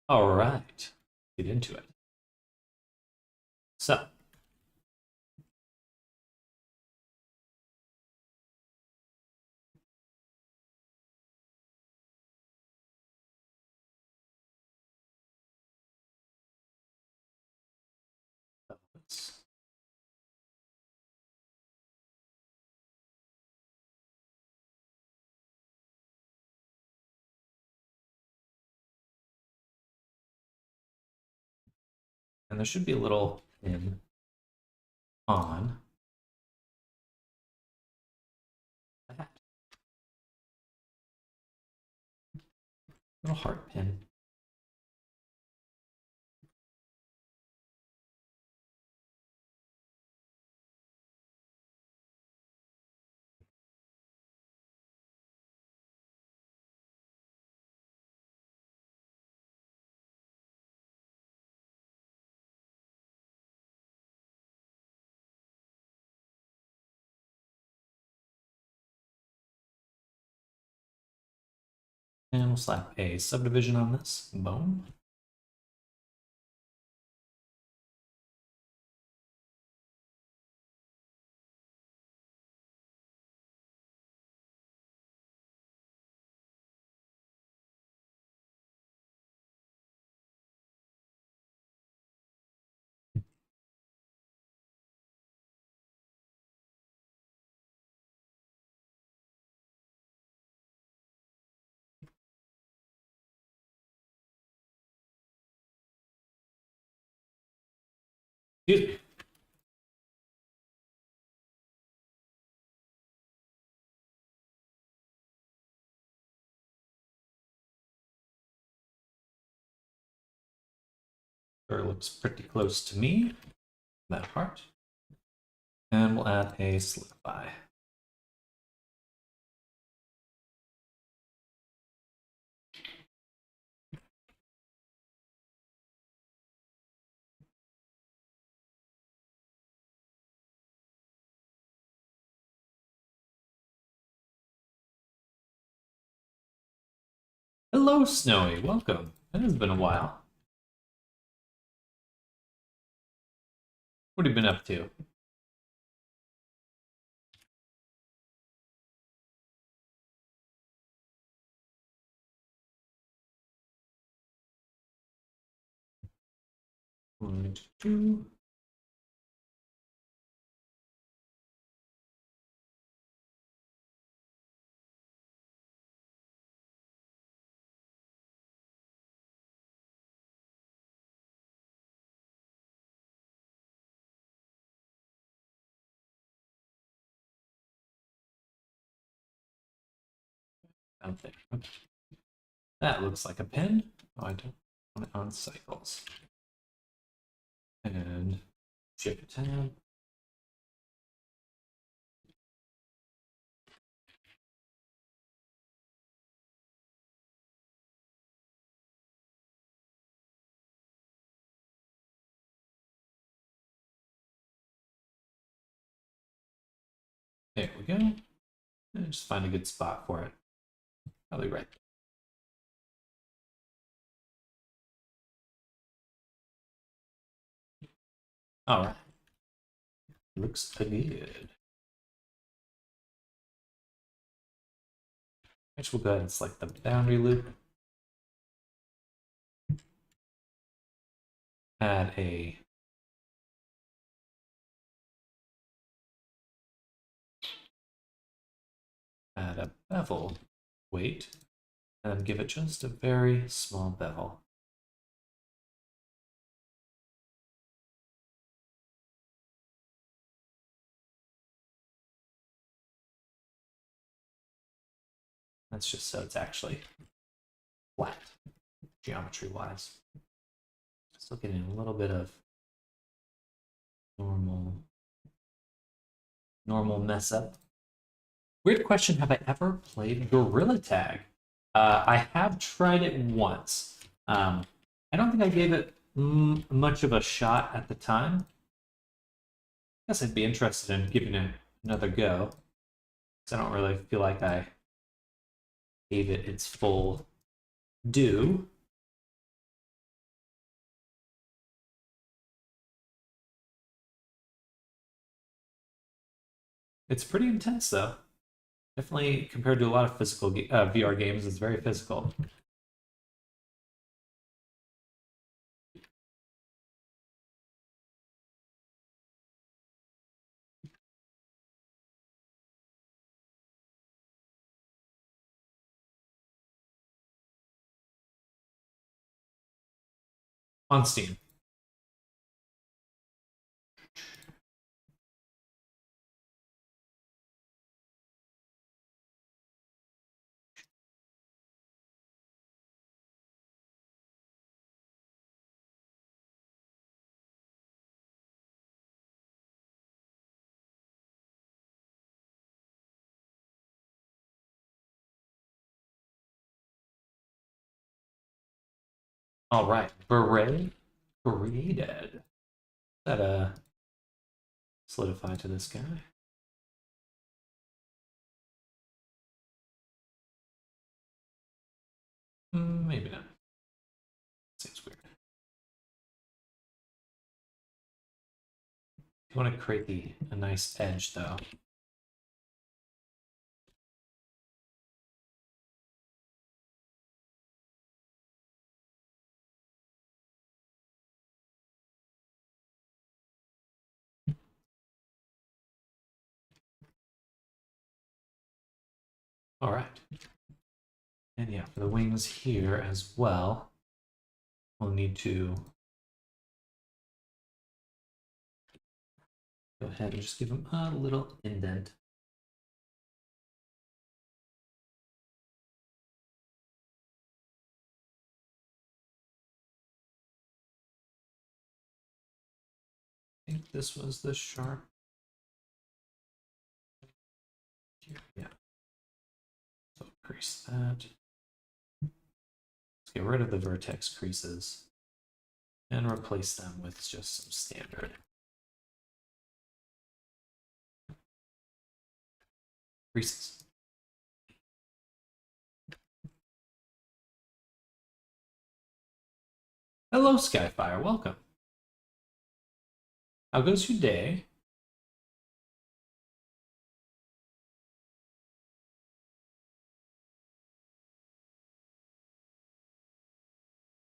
All right, get into it. So, let's- and there should be a little pin on that. Little heart pin. And we'll slap a subdivision on this. Boom. Excuse me. Sure, looks pretty close to me. That heart. And we'll add a solidify. Hello, Snowy. Welcome. It has been a while. What have you been up to? One, two. Out there. Okay. That looks like a pin. Oh, I don't want it on cycles. And shift tab. There we go. And just find a good spot for it. Probably right. All right. Looks good. Next, we'll go ahead and select the boundary loop. Add a bevel weight, and give it just a very small bevel. That's just so it's actually flat, geometry-wise. Still getting a little bit of normal mess up. Weird question, have I ever played Gorilla Tag? I have tried it once. I don't think I gave it much of a shot at the time. I guess I'd be interested in giving it another go, because I don't really feel like I gave it its full due. It's pretty intense though. Definitely compared to a lot of physical VR games, it's very physical. On Steam. All right, Beret created. That solidify to this guy. Maybe not. Seems weird. You want to create a nice edge though. All right. And yeah, for the wings here as well, we'll need to go ahead and just give them a little indent. I think this was the sharp. Yeah. So crease that. Let's get rid of the vertex creases and replace them with just some standard creases. Hello, Skyfire. Welcome. How goes your day?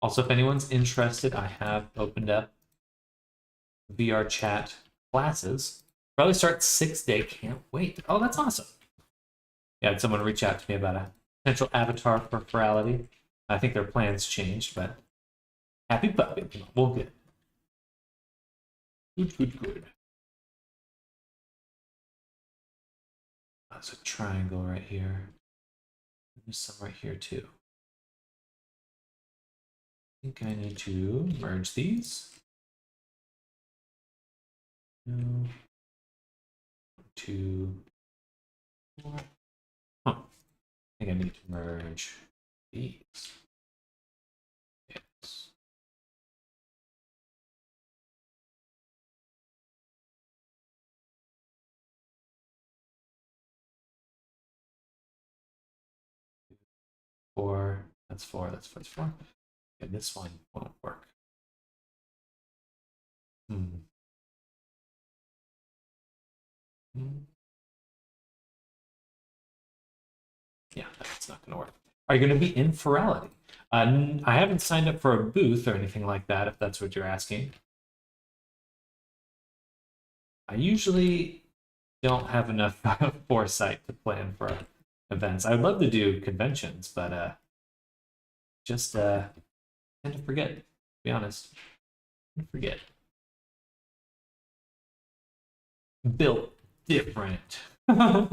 Also, if anyone's interested, I have opened up VR chat classes. Probably start 6th day. Can't wait. Oh, that's awesome. Yeah, had someone reach out to me about a potential avatar for Ferality. I think their plans changed, but happy puppy. We'll get good. There's a triangle right here. There's some right here too. I think I need to merge these. 2, 4. Huh. I think I need to merge these. Yes. Four. That's 4. That's 4. That's 4. Okay, this one won't work. Hmm. Yeah, that's not going to work. Are you going to be in Ferality? I haven't signed up for a booth or anything like that, if that's what you're asking. I usually don't have enough foresight to plan for events. I would love to do conventions, but just tend to forget, to be honest. Forget. Built different. I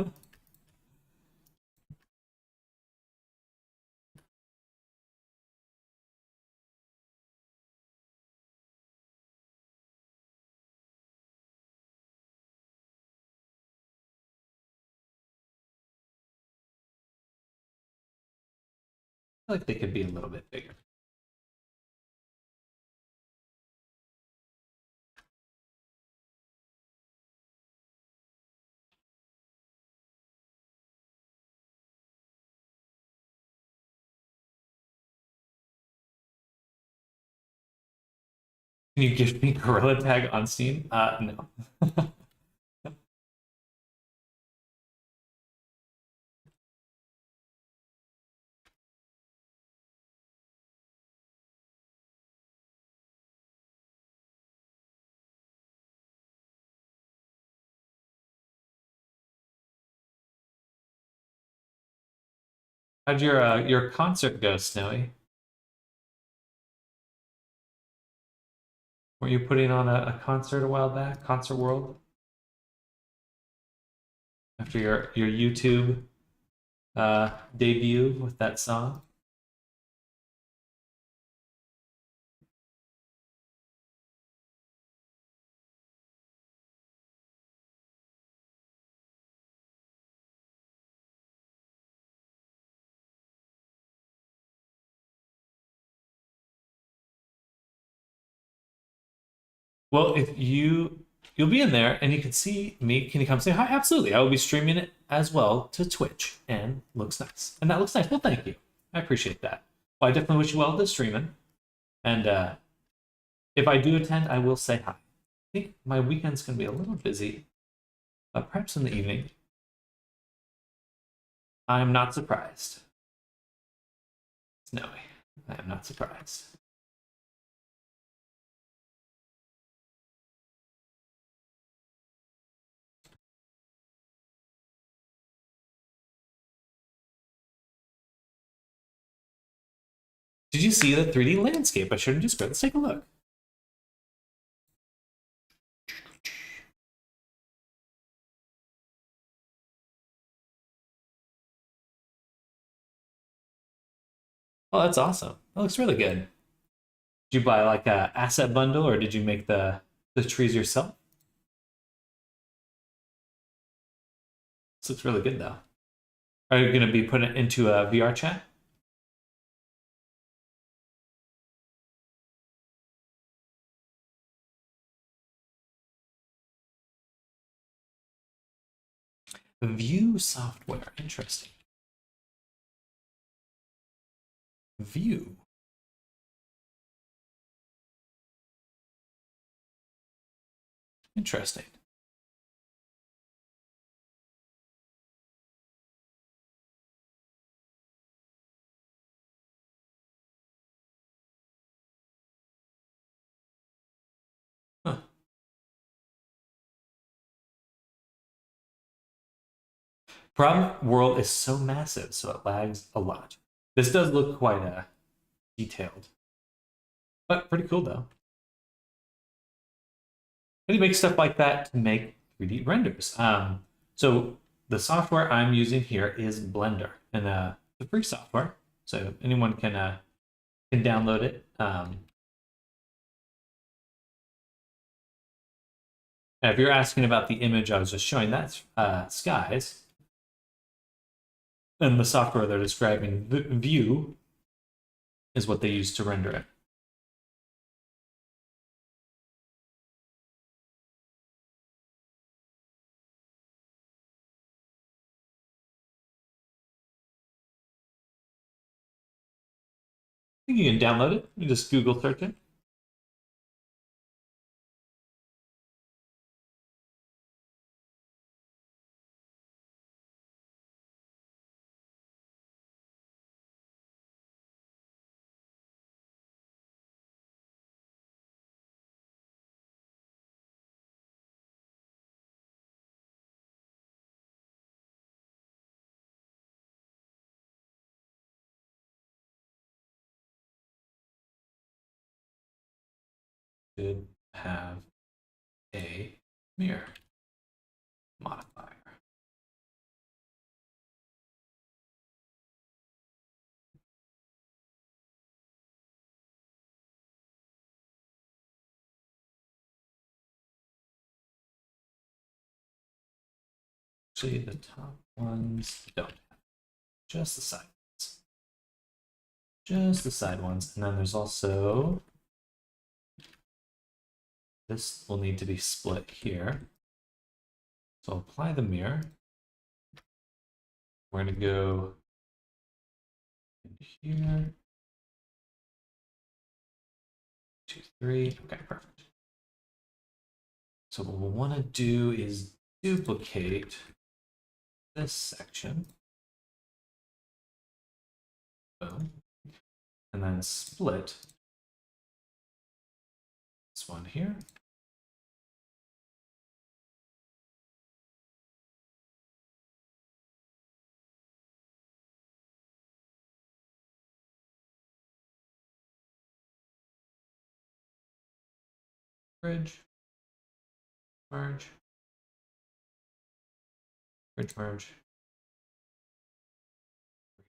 feel like they could be a little bit bigger. Can you give me Gorilla Tag on Steam? No. How'd your concert go, Snowy? Were you putting on a concert a while back? Concert World? After your YouTube debut with that song? Well, if you'll be in there and you can see me, can you come say hi? Absolutely. I will be streaming it as well to Twitch and looks nice. And that looks nice. Well, thank you. I appreciate that. Well, I definitely wish you well to streaming. And if I do attend, I will say hi. I think my weekend's gonna be a little busy, but perhaps in the evening. I'm not surprised. Snowy. I am not surprised. Did you see the 3D landscape? I showed you just Let's take a look. Oh, that's awesome. That looks really good. Did you buy like a asset bundle or did you make the trees yourself? This looks really good though. Are you going to be putting it into a VR chat? View software. Interesting. View. Interesting. Huh. Problem world is so massive, so it lags a lot. This does look quite detailed, but pretty cool though. And you make stuff like that to make 3D renders. So the software I'm using here is Blender, and the free software, so anyone can download it. If you're asking about the image I was just showing, that's skies. And the software they're describing, View, is what they use to render it. I think you can download it. You just Google search it. Should have a mirror modifier. Actually, the top ones don't have just the side ones. Just the side ones. And then there's also this will need to be split here. So I'll apply the mirror. We're going to go in here. 2, 3. Okay, perfect. So what we'll want to do is duplicate this section. Boom. And then split this one here. Bridge. Merge. Bridge merge.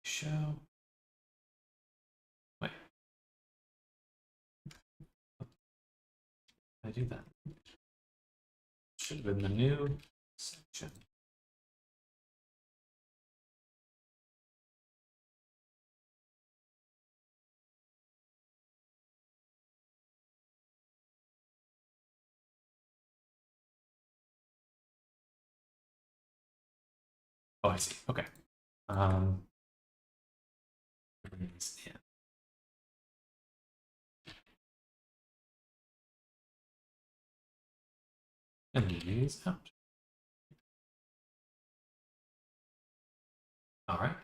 Show. Wait. I do that. Should have been the new section. Oh, I see. Okay. Yeah. And these out. All right.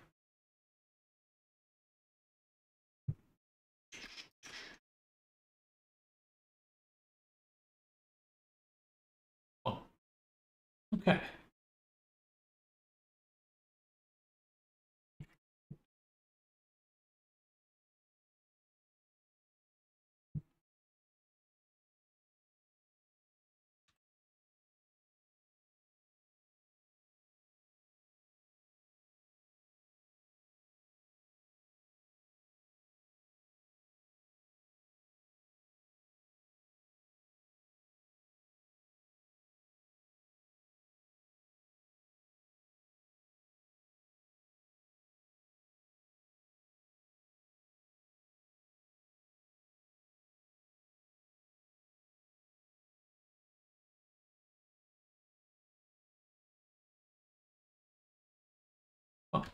Oh. Okay. Oh.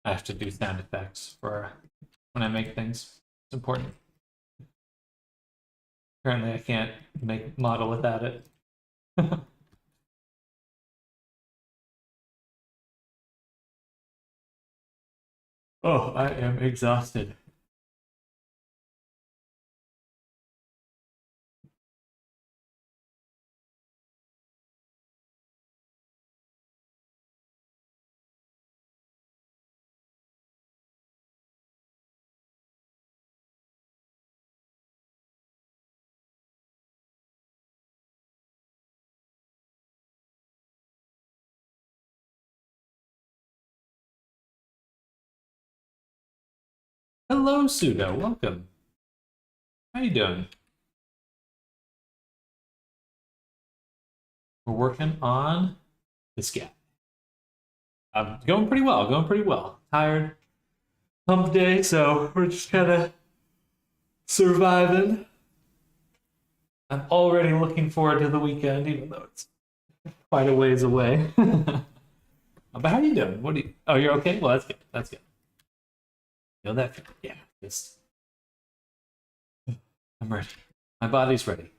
I have to do sound effects for when I make things. It's important. Apparently, I can't make model without it. Oh, I am exhausted. Hello, Sudo. Welcome. How you doing? We're working on this guy. Going pretty well. Going pretty well. Tired. Hump day, so we're just kind of surviving. I'm already looking forward to the weekend, even though it's quite a ways away. But how are you doing? What do you? Oh, you're okay. Well, that's good. That's good. You know that? Yeah. Just. I'm ready. My body's ready.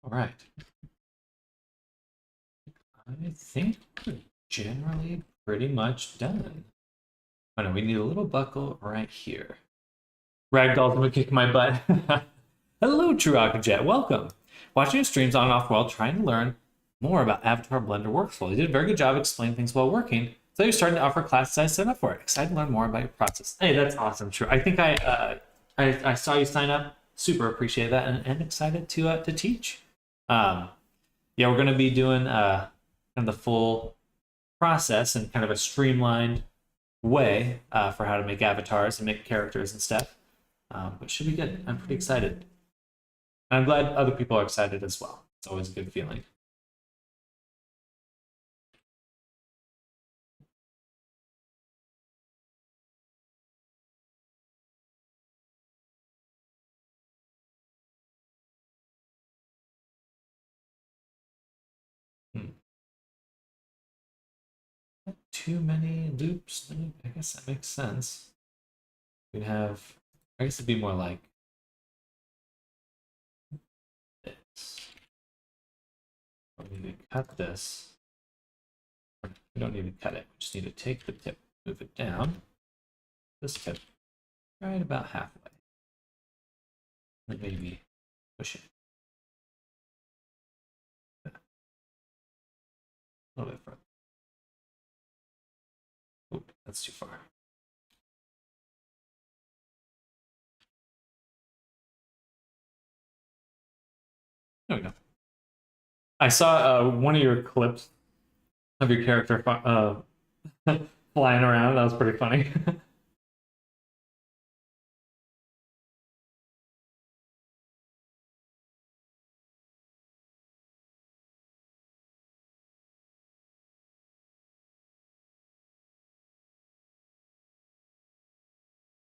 All right. I think we're generally pretty much done. Oh no, we need a little buckle right here. Ragdoll's gonna kick my butt. Hello, Jet. Welcome. Watching your streams on and off while trying to learn more about Avatar Blender workflow. You did a very good job explaining things while working. So you're starting to offer classes. I signed up for it. Excited to learn more about your process. Hey, that's awesome, True. I think I saw you sign up. Super appreciate that, and excited to teach. Um, yeah, we're going to be doing kind of the full process in kind of a streamlined way for how to make avatars and make characters and stuff. But should be good. I'm pretty excited. And I'm glad other people are excited as well. It's always a good feeling. Hmm. Not too many loops. I guess that makes sense. We have, I guess it'd be more like this. We need to cut this. We don't need to cut it. We just need to take the tip, move it down. This tip, right about halfway. And maybe push it a little bit further. Oh, that's too far. There we go. I saw one of your clips of your character flying around. That was pretty funny.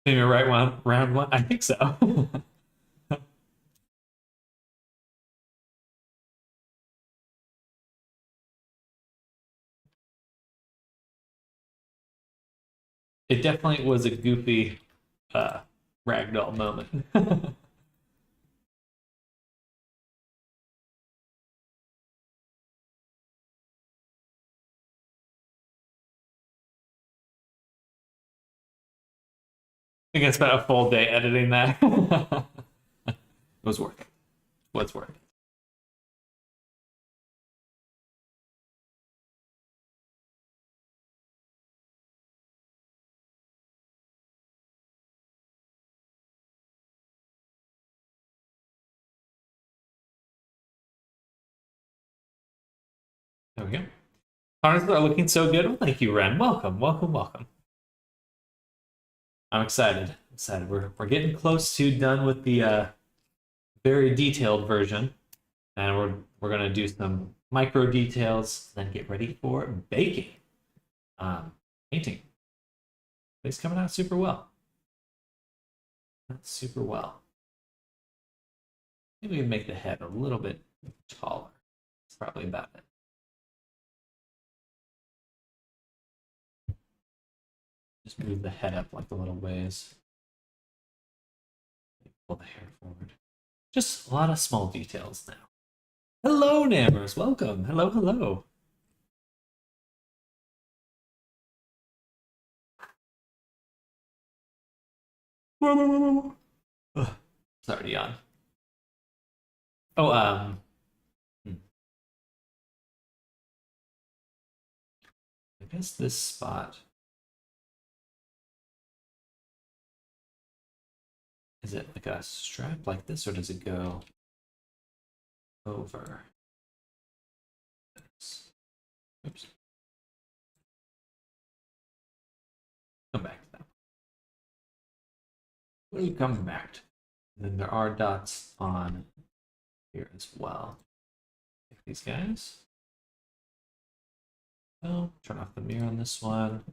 Maybe right one, round one. I think so. It definitely was a goofy uh, ragdoll moment. I think I spent a full day editing that. It was worth it. Was worth it. There we go. Honestly, are looking so good. Well, thank you, Ren. Welcome, welcome, welcome. I'm excited. Excited. We're getting close to done with the very detailed version, and we're gonna do some micro details, then get ready for baking. Painting. It's coming out super well. That's super well. Maybe we can make the head a little bit taller. It's probably about it. Just move the head up like a little ways. Pull the hair forward. Just a lot of small details now. Hello, Nammers. Welcome. Hello, hello. Ugh, sorry to yawn. Oh, hmm. I guess this spot. Is it like a strap like this, or does it go over this? Oops. Come back to that. We'll come back to. And then there are dots on here as well. Like these guys. Oh, turn off the mirror on this one.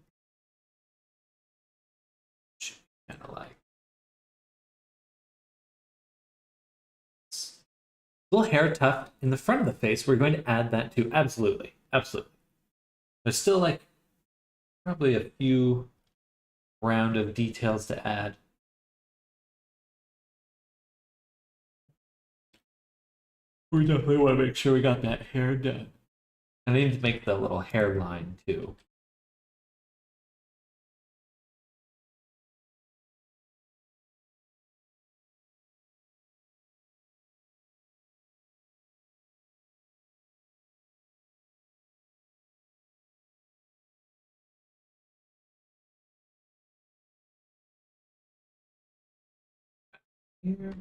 Kind of like little hair tuft in the front of the face. We're going to add that too. Absolutely, absolutely. There's still like probably a few round of details to add. We definitely want to make sure we got that hair done. And I need to make the little hairline too. Here.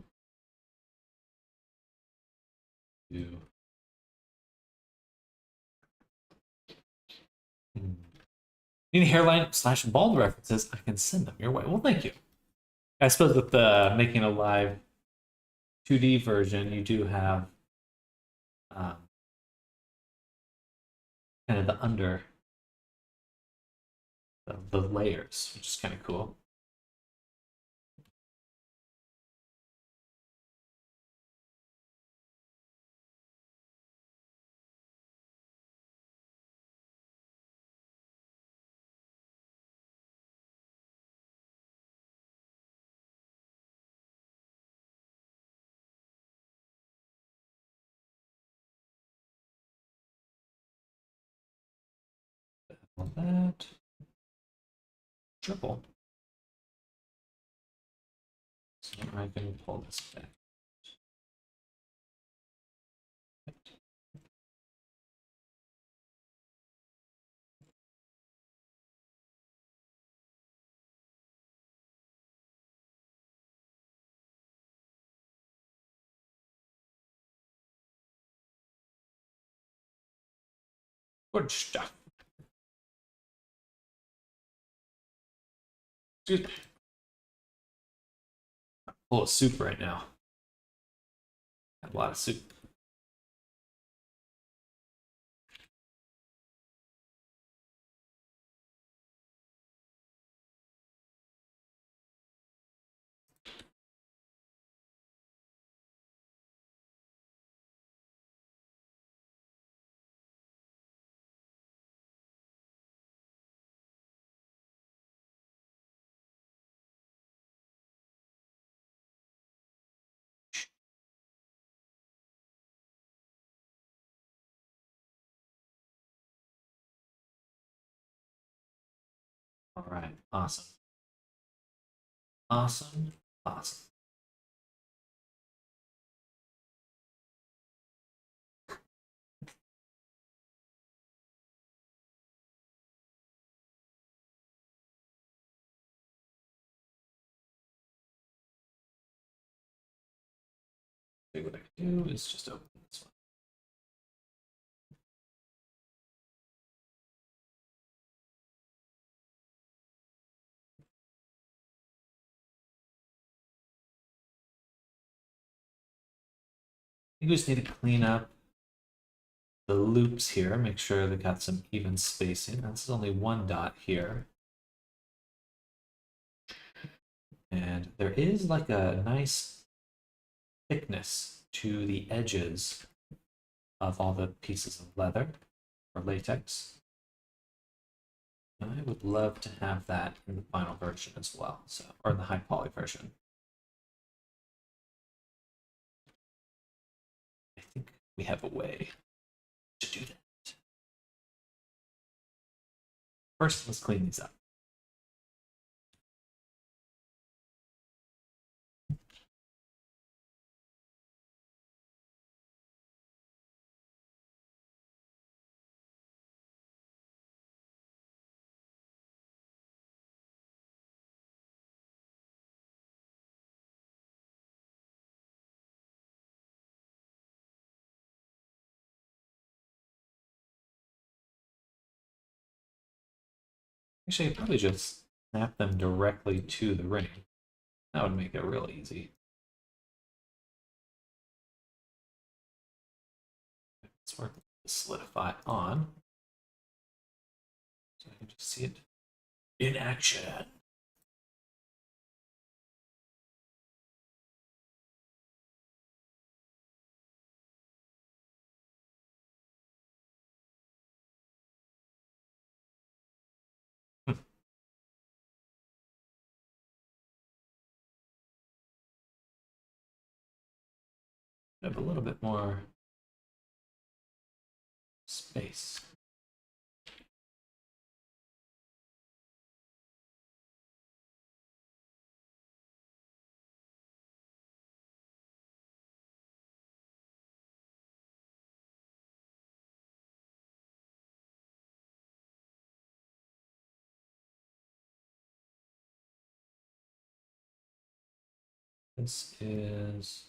Two. Need hairline/bald references? I can send them your way. Well, thank you. I suppose with the making a live 2D version, you do have um, kind of the under the layers, which is kind of cool. On that triple, so I can pull this back. Good stuff. Excuse me. I'm full of soup right now. Got a lot of soup. All right, awesome. Awesome, awesome. Okay, what I can do is just open this one. You just need to clean up the loops here, make sure they got some even spacing. This is only one dot here. And there is like a nice thickness to the edges of all the pieces of leather or latex. I would love to have that in the final version as well, so or in the high poly version. I think we have a way to do that. First, let's clean these up. Actually, I'd probably just snap them directly to the ring. That would make it real easy. Let's work the solidify on. So I can just see it in action. Have a little bit more space. This is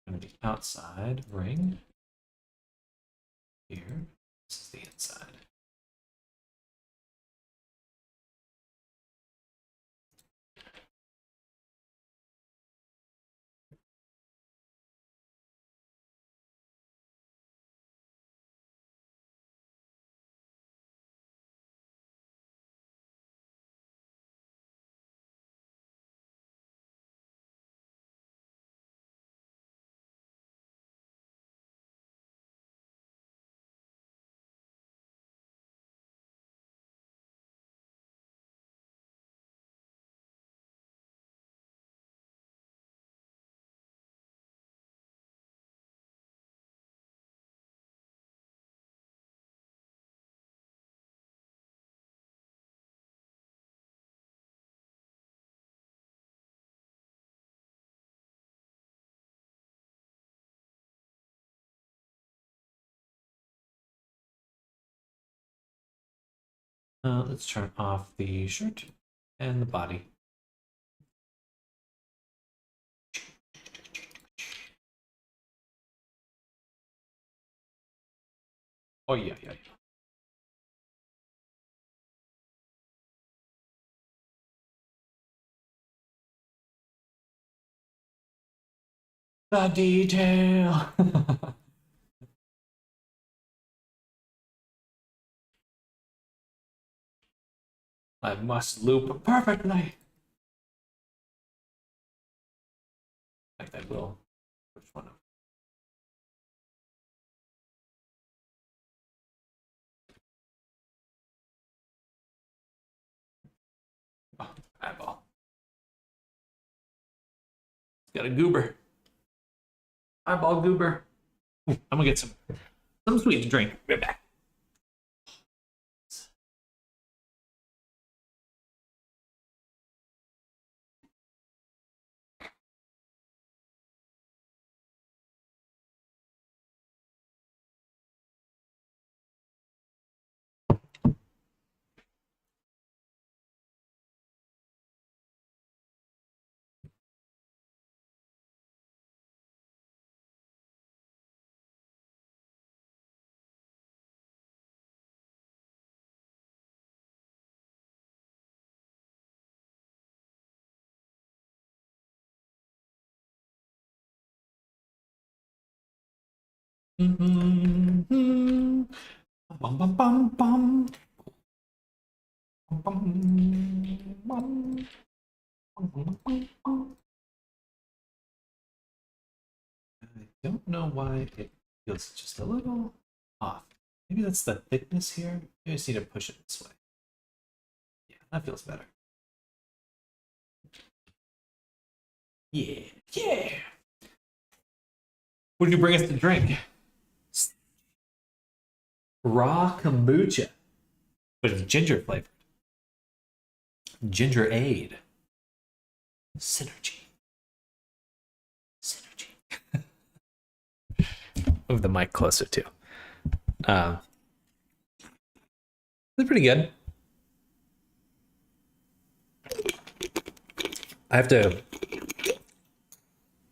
going to be outside ring here. This is the inside. Let's turn off the shirt and the body. Oh, yeah, yeah, yeah. The detail. I must loop perfectly. In fact, I will. Which one? Oh, eyeball. It's got a goober. Eyeball goober. Ooh, I'm gonna get some sweet to drink. Right back. Mm-hmm. Bum, bum, bum, bum. Bum, bum, bum. Bum, bum, bum, bum. I don't know why it feels just a little off. Maybe that's the thickness here. Maybe I just need to push it this way. Yeah, that feels better. Yeah, yeah. What did you bring us to drink? Raw kombucha, but it's ginger flavored. Ginger aid. Synergy. Synergy. Move the mic closer too. It's pretty good. I have to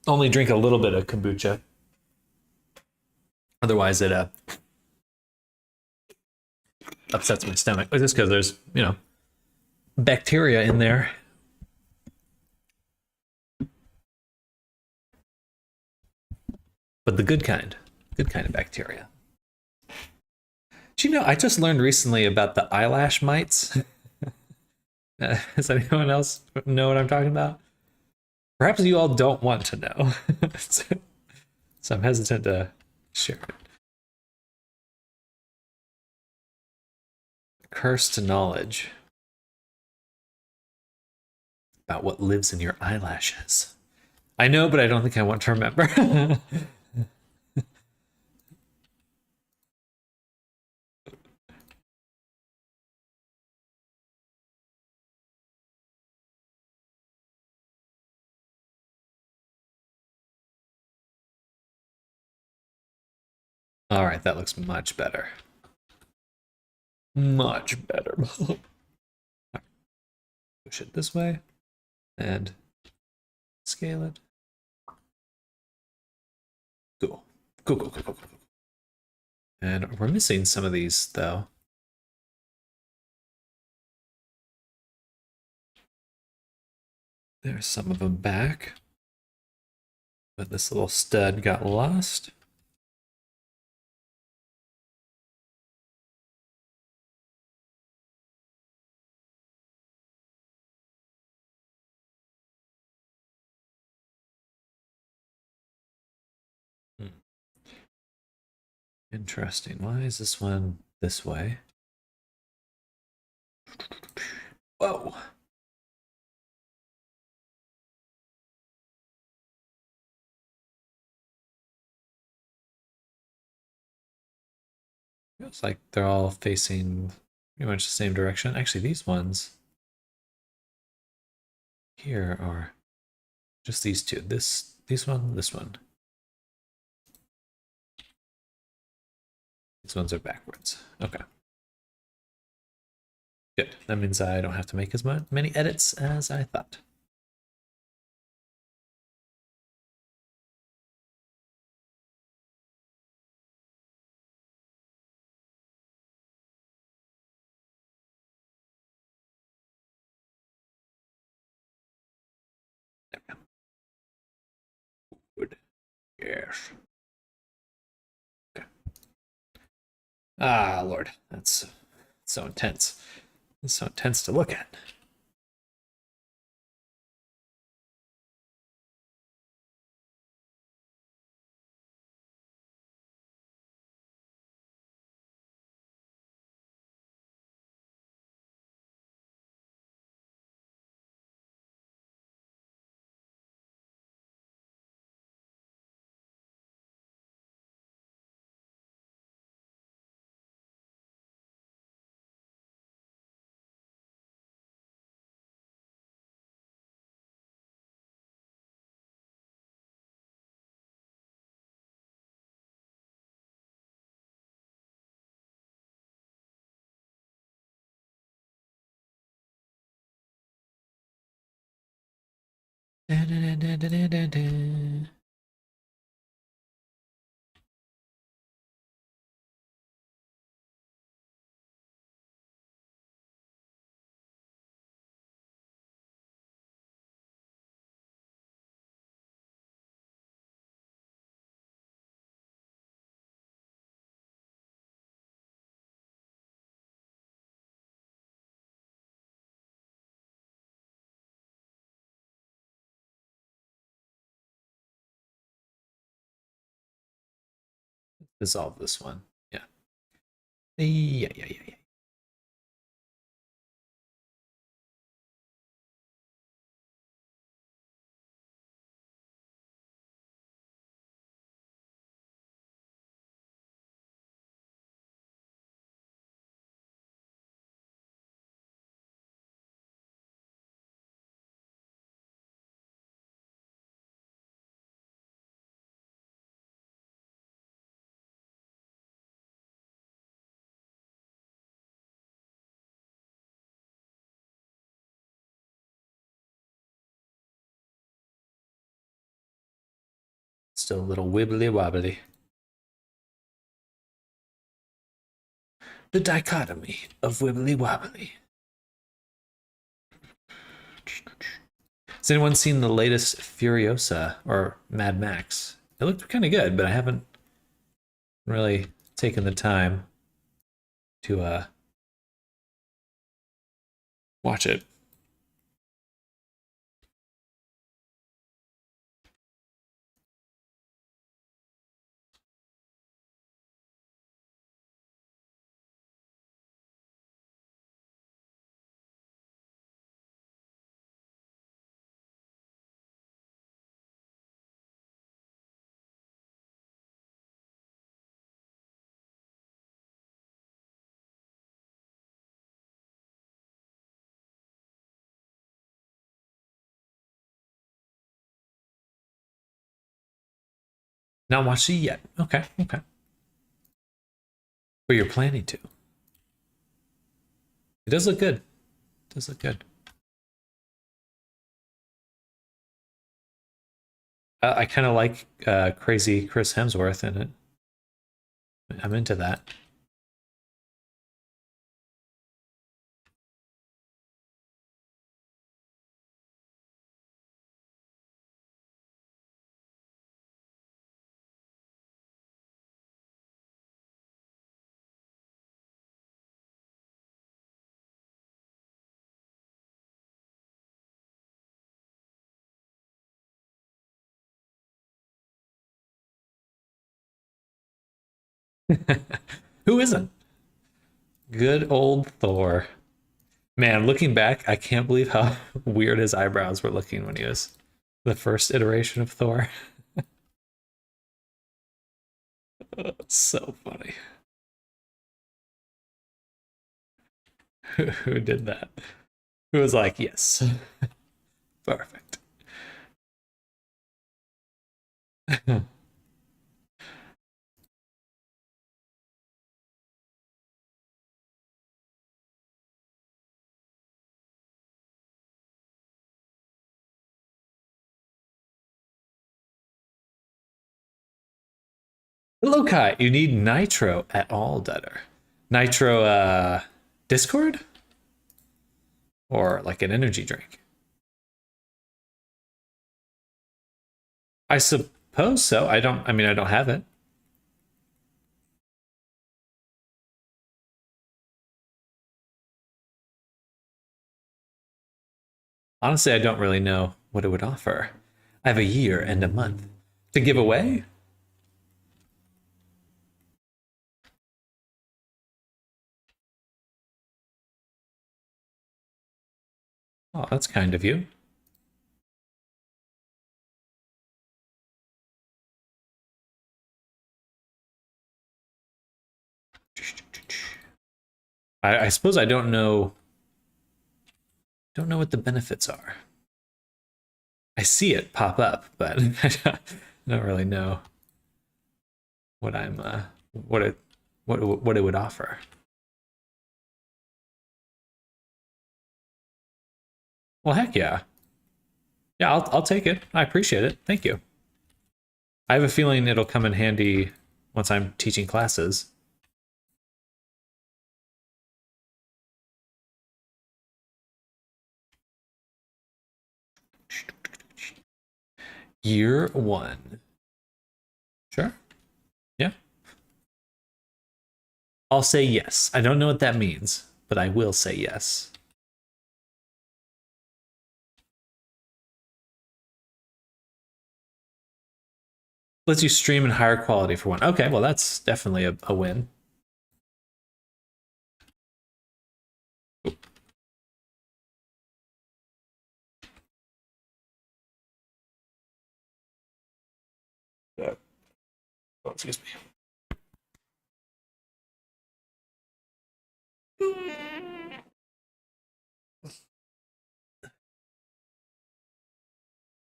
only drink a little bit of kombucha. Otherwise, it upsets my stomach. Just because there's, bacteria in there. But the good kind of bacteria. Do you know, I just learned recently about the eyelash mites. Does anyone else know what I'm talking about? Perhaps you all don't want to know. So I'm hesitant to share it. Cursed knowledge about what lives in your eyelashes. I know, but I don't think I want to remember. All right, that looks much better. Much better. Push it this way and scale it. Cool. Cool, cool, cool, cool, cool. And we're missing some of these, though. There's some of them back. But this little stud got lost. Interesting. Why is this one this way? Whoa. It's like they're all facing pretty much the same direction. Actually, these ones here are just these two. This one, this one. These ones are backwards. Okay. Good. That means I don't have to make as many edits as I thought. There we go. Good. Yes. Okay. Ah, Lord, that's so intense. It's so intense to look at. Da, da, da, da, da, da, da. Dissolve this one. Yeah. Yeah, yeah, yeah, yeah. Still a little wibbly wobbly. The dichotomy of wibbly wobbly. Has anyone seen the latest Furiosa or Mad Max? It looked kind of good, but I haven't really taken the time to watch it. Not watched it yet. Okay, okay. But you're planning to. It does look good. It does look good. I kind of like crazy Chris Hemsworth in it. I'm into that. Who isn't? Good old Thor. Man, looking back, I can't believe how weird his eyebrows were looking when he was the first iteration of Thor. So funny. Who did that? Who was like, yes, perfect. Hello, Kai. You need nitro at all, Dutter. Nitro, Discord? Or like an energy drink? I suppose so. I mean, I don't have it. Honestly, I don't really know what it would offer. I have a year and a month to give away. Oh, that's kind of you. I suppose I don't know what the benefits are. I see it pop up, but I don't really know what I'm what it would offer. Well, heck yeah. Yeah, I'll take it. I appreciate it. Thank you. I have a feeling it'll come in handy once I'm teaching classes. Year 1. Sure. Yeah. I'll say yes. I don't know what that means, but I will say yes. Lets you stream in higher quality for one. Okay, well, that's definitely a win. Oh, excuse me.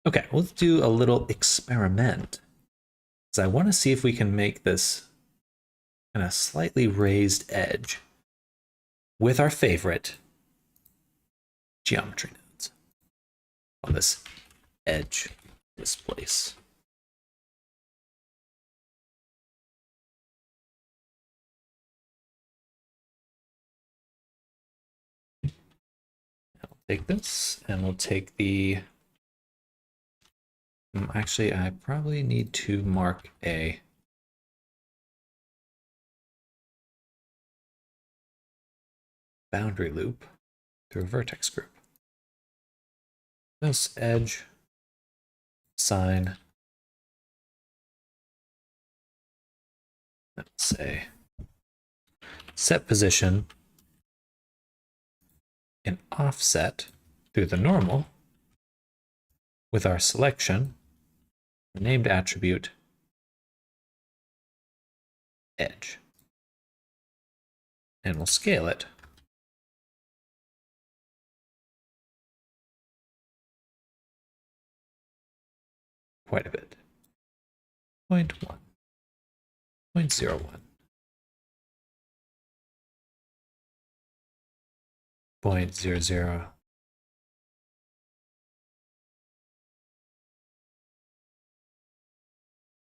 Okay, let's do a little experiment. Because I want to see if we can make this kind of slightly raised edge with our favorite geometry nodes on this edge, this place. I'll take this and we'll take the... Actually, I probably need to mark a boundary loop through a vertex group. This edge, sign, let's say set position and offset through the normal with our selection, named attribute, edge. And we'll scale it quite a bit. 0.1, 0.01, 0.00.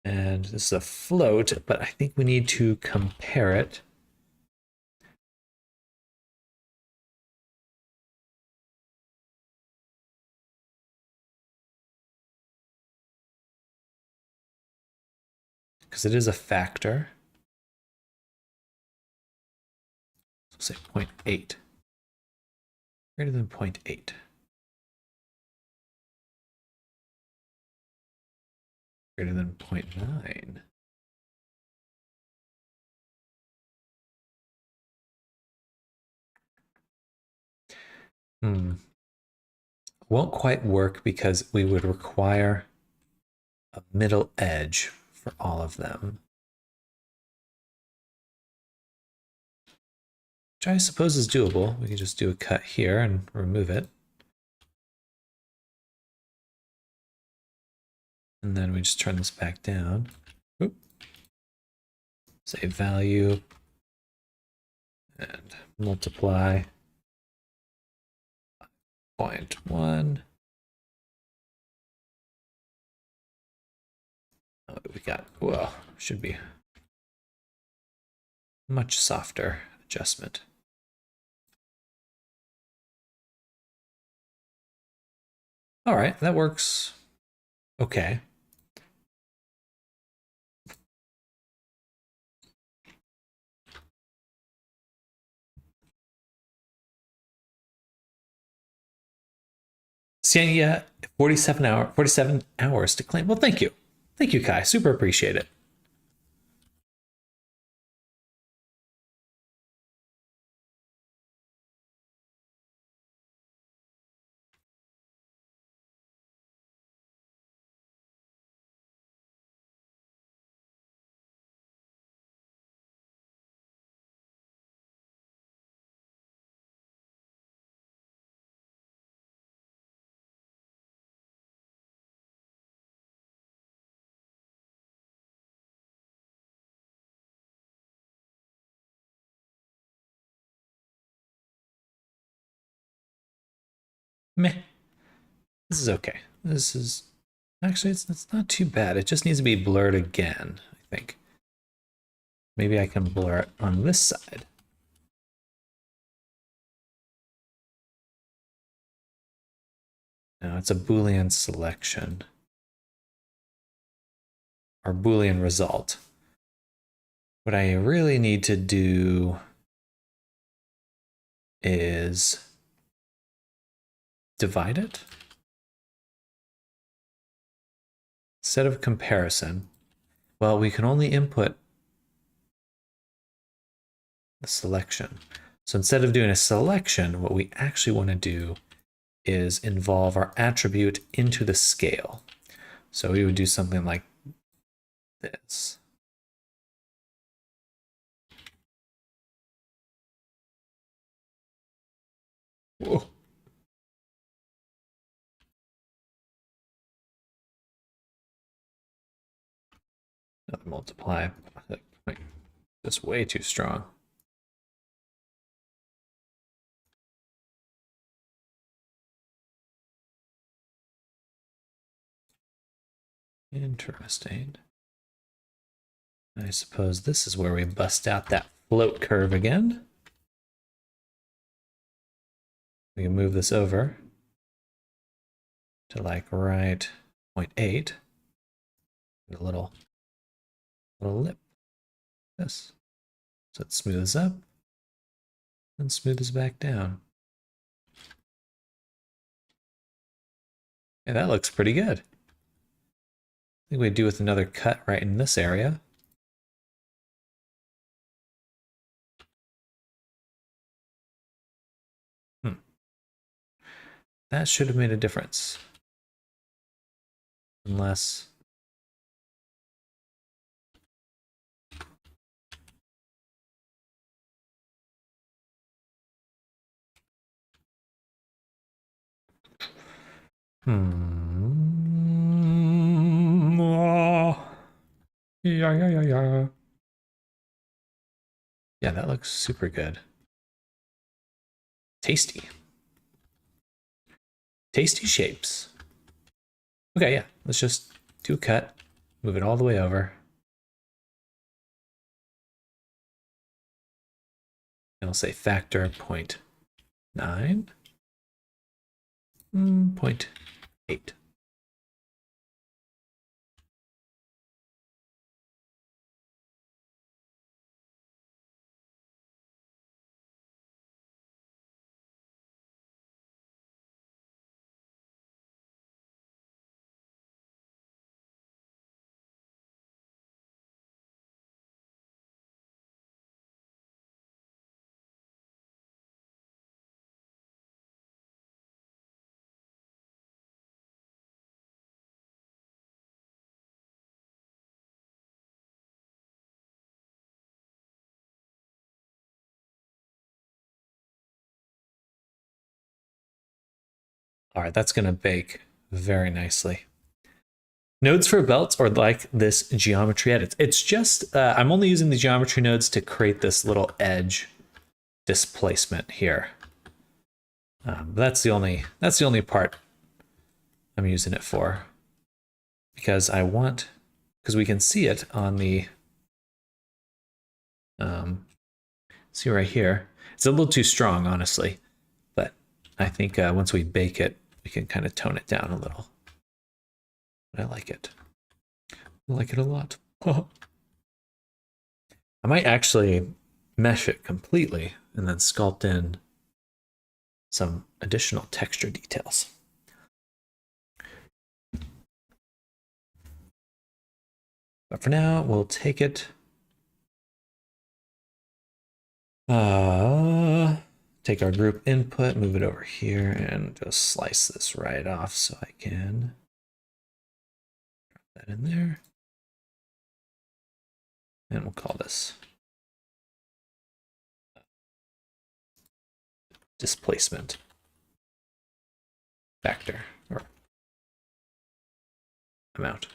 And this is a float, but I think we need to compare it. Because it is a factor. So say 0.8. Greater than 0.8. Greater than 0.9. Won't quite work because we would require a middle edge for all of them. Which I suppose is doable. We can just do a cut here and remove it. And then we just turn this back down. Oop. Say value and multiply 0.1. Oh, we got, well, should be Much softer adjustment. All right, that works. Okay. Sienia, 47 hours to claim. Well, thank you. Thank you, Kai. Super appreciate it. Meh. This is okay. This is actually it's not too bad. It just needs to be blurred again, I think. Maybe I can blur it on this side. No, it's a Boolean selection. Or Boolean result. What I really need to do is divide it. Instead of comparison, well, we can only input the selection. So instead of doing a selection, what we actually want to do is involve our attribute into the scale. So we would do something like this. Whoa. Another multiply. That's way too strong. Interesting. I suppose this is where we bust out that float curve again. We can move this over to like right 0.8. And a little lip. This. So it smooths up and smooths back down. Yeah, that looks pretty good. I think we do with another cut right in this area. That should have made a difference. Unless... Yeah. Yeah, that looks super good. Tasty. Tasty shapes. Okay, yeah. Let's just do a cut. Move it all the way over. And I'll say factor 0.9. 0.8. All right, that's going to bake very nicely. Nodes for belts or like this geometry edit. It's just, I'm only using the geometry nodes to create this little edge displacement here. That's the only part I'm using it for. Because we can see it on the See right here, it's a little too strong, honestly, but I think once we bake it, we can kind of tone it down a little. But I like it. I like it a lot. I might actually mesh it completely and then sculpt in some additional texture details. But for now, we'll take it. Take our group input, move it over here, and just slice this right off so I can drop that in there. And we'll call this displacement factor or amount.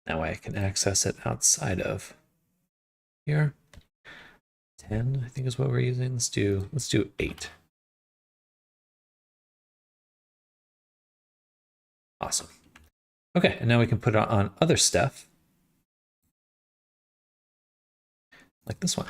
That way I can access it outside of here. 10, I think is what we're using. Let's do 8. Awesome. Okay, and now we can put it on other stuff. Like this one.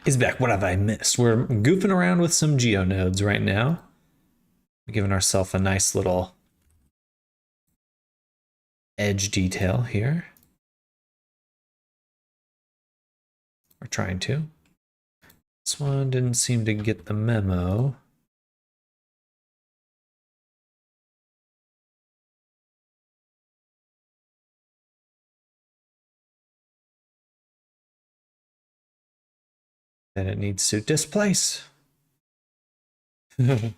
Is back. What have I missed? We're goofing around with some geonodes right now. We're giving ourselves a nice little edge detail here. We're trying to. This one didn't seem to get the memo. That it needs to displace. I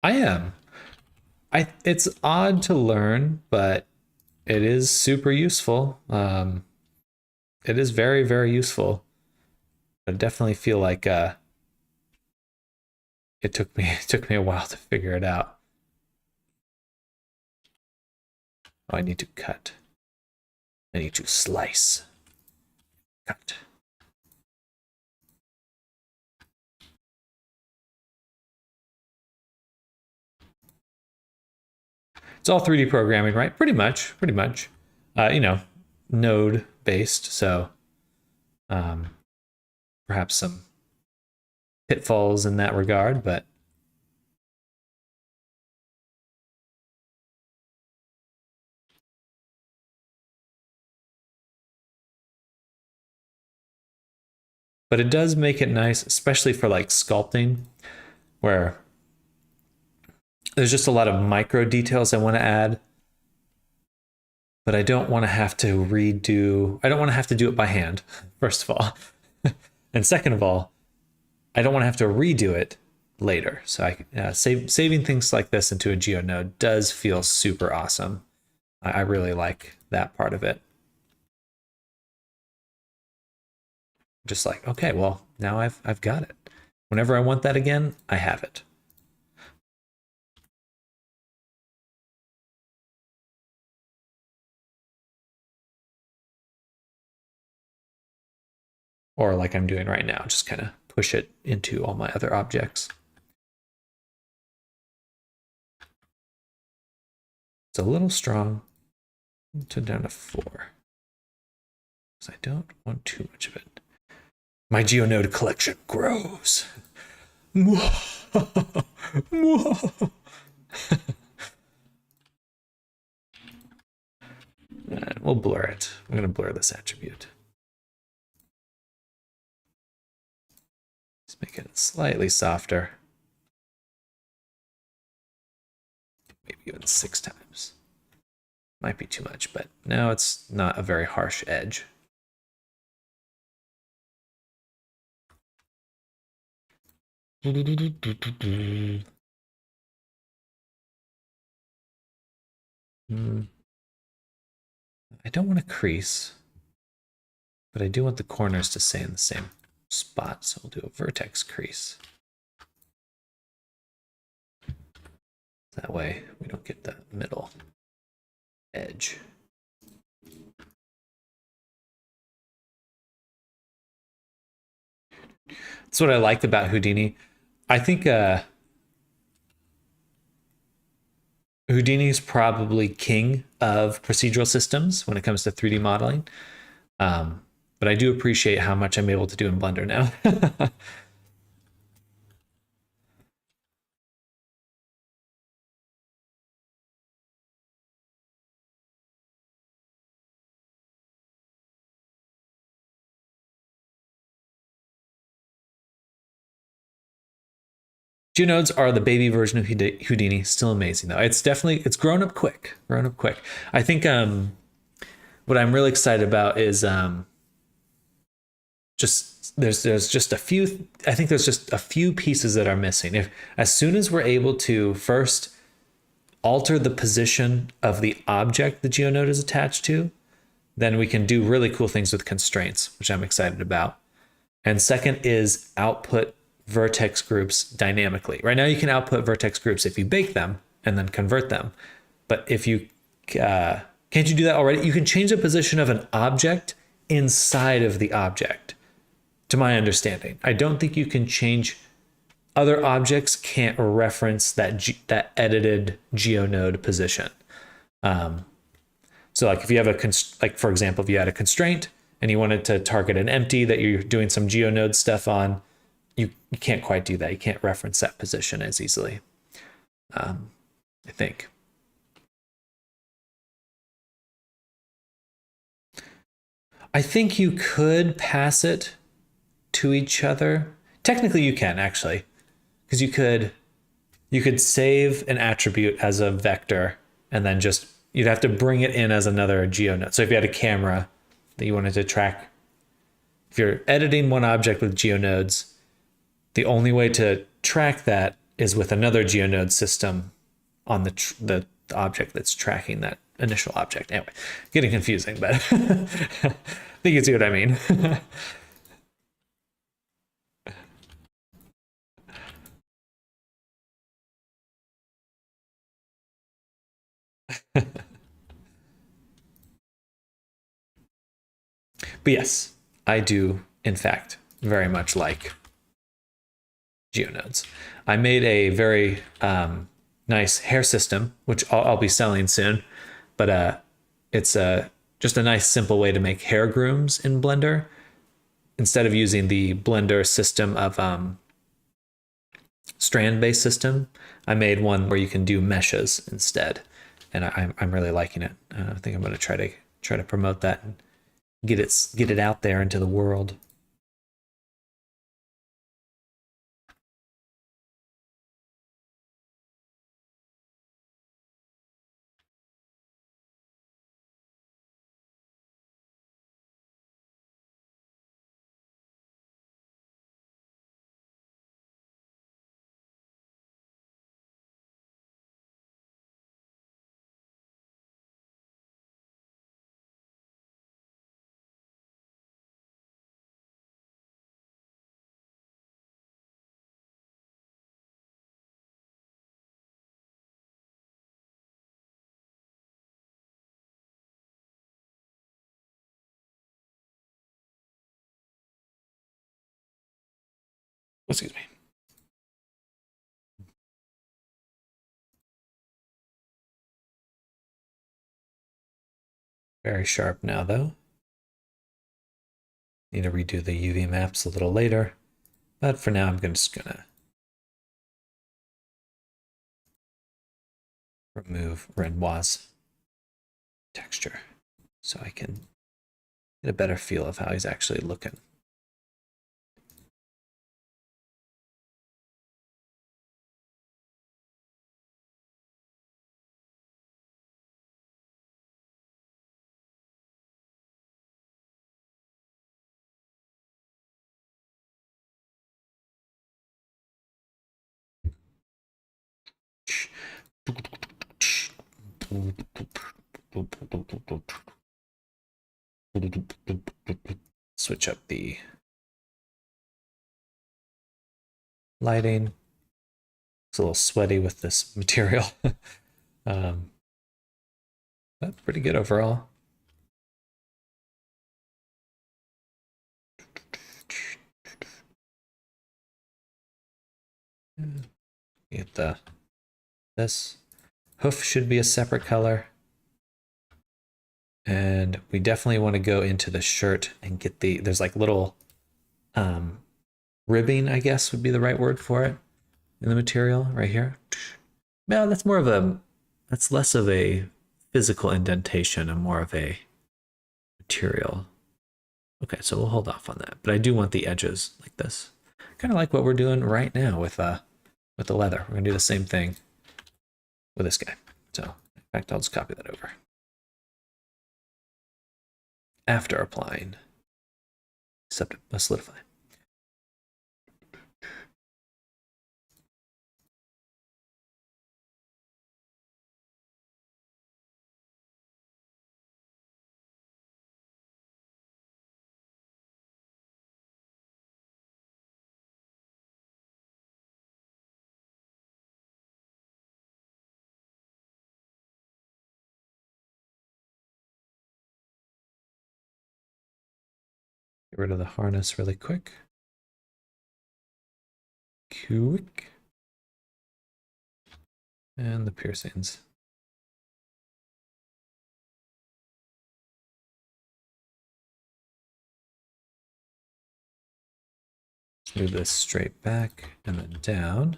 am. It's odd to learn, but it is super useful. It is very, very useful. I definitely feel like it took me a while to figure it out. Oh, I need to cut. I need to slice. Cut. It's all 3D programming, right? Pretty much. You know, node based, so perhaps some pitfalls in that regard, but it does make it nice, especially for like sculpting, where there's just a lot of micro details I want to add, but I don't want to have to redo. I don't want to have to do it by hand, first of all. And second of all, I don't want to have to redo it later. So saving things like this into a GeoNode does feel super awesome. I really like that part of it. Just like, okay, well, now I've got it. Whenever I want that again, I have it. Or like I'm doing right now, just kind of push it into all my other objects. It's a little strong. Turn down to 4. Because I don't want too much of it. My GeoNode collection grows. And we'll blur it. I'm going to blur this attribute. Let's make it slightly softer. Maybe even 6 times. Might be too much, but now it's not a very harsh edge. I don't want to crease, but I do want the corners to stay in the same spot. So we'll do a vertex crease. That way we don't get the middle edge. That's what I like about Houdini. I think Houdini's probably king of procedural systems when it comes to 3D modeling. But I do appreciate how much I'm able to do in Blender now. Geonodes are the baby version of Houdini. Still amazing though. It's grown up quick. Grown up quick. I think what I'm really excited about is just there's just a few. I think there's just a few pieces that are missing. If as soon as we're able to first alter the position of the object the geonode is attached to, then we can do really cool things with constraints, which I'm excited about. And second is output vertex groups dynamically. Right now you can output vertex groups if you bake them and then convert them. But if you, can't you do that already? You can change the position of an object inside of the object, to my understanding. I don't think you can change, other objects can't reference that edited geonode position. So like if you have like for example, if you had a constraint and you wanted to target an empty that you're doing some geonode stuff on, you can't quite do that. You can't reference that position as easily, I think. I think you could pass it to each other. Technically you can actually, because you could save an attribute as a vector and then just, you'd have to bring it in as another geonode. So if you had a camera that you wanted to track, if you're editing one object with geonodes, the only way to track that is with another geonode system on the object that's tracking that initial object. Anyway, getting confusing, but I think you see what I mean. But yes, I do, in fact, very much like geonodes. I made a very nice hair system, which I'll be selling soon, but it's just a nice simple way to make hair grooms in Blender. Instead of using the Blender system of strand-based system, I made one where you can do meshes instead, and I'm really liking it. I think I'm going to try to promote that and get it out there into the world. Excuse me. Very sharp now, though. Need to redo the UV maps a little later, but for now I'm just gonna remove Renoir's texture so I can get a better feel of how he's actually looking. Switch up the lighting. It's a little sweaty with this material. That's pretty good overall. Get this hoof should be a separate color. And we definitely want to go into the shirt and get there's like little ribbing, I guess would be the right word for it, in the material right here. No, that's less of a physical indentation and more of a material. Okay, so we'll hold off on that. But I do want the edges like this. Kind of like what we're doing right now with the leather. We're gonna do the same thing with this guy. So in fact, I'll just copy that over. After applying solidify. Get rid of the harness really quick. And the piercings. Let's move this straight back and then down.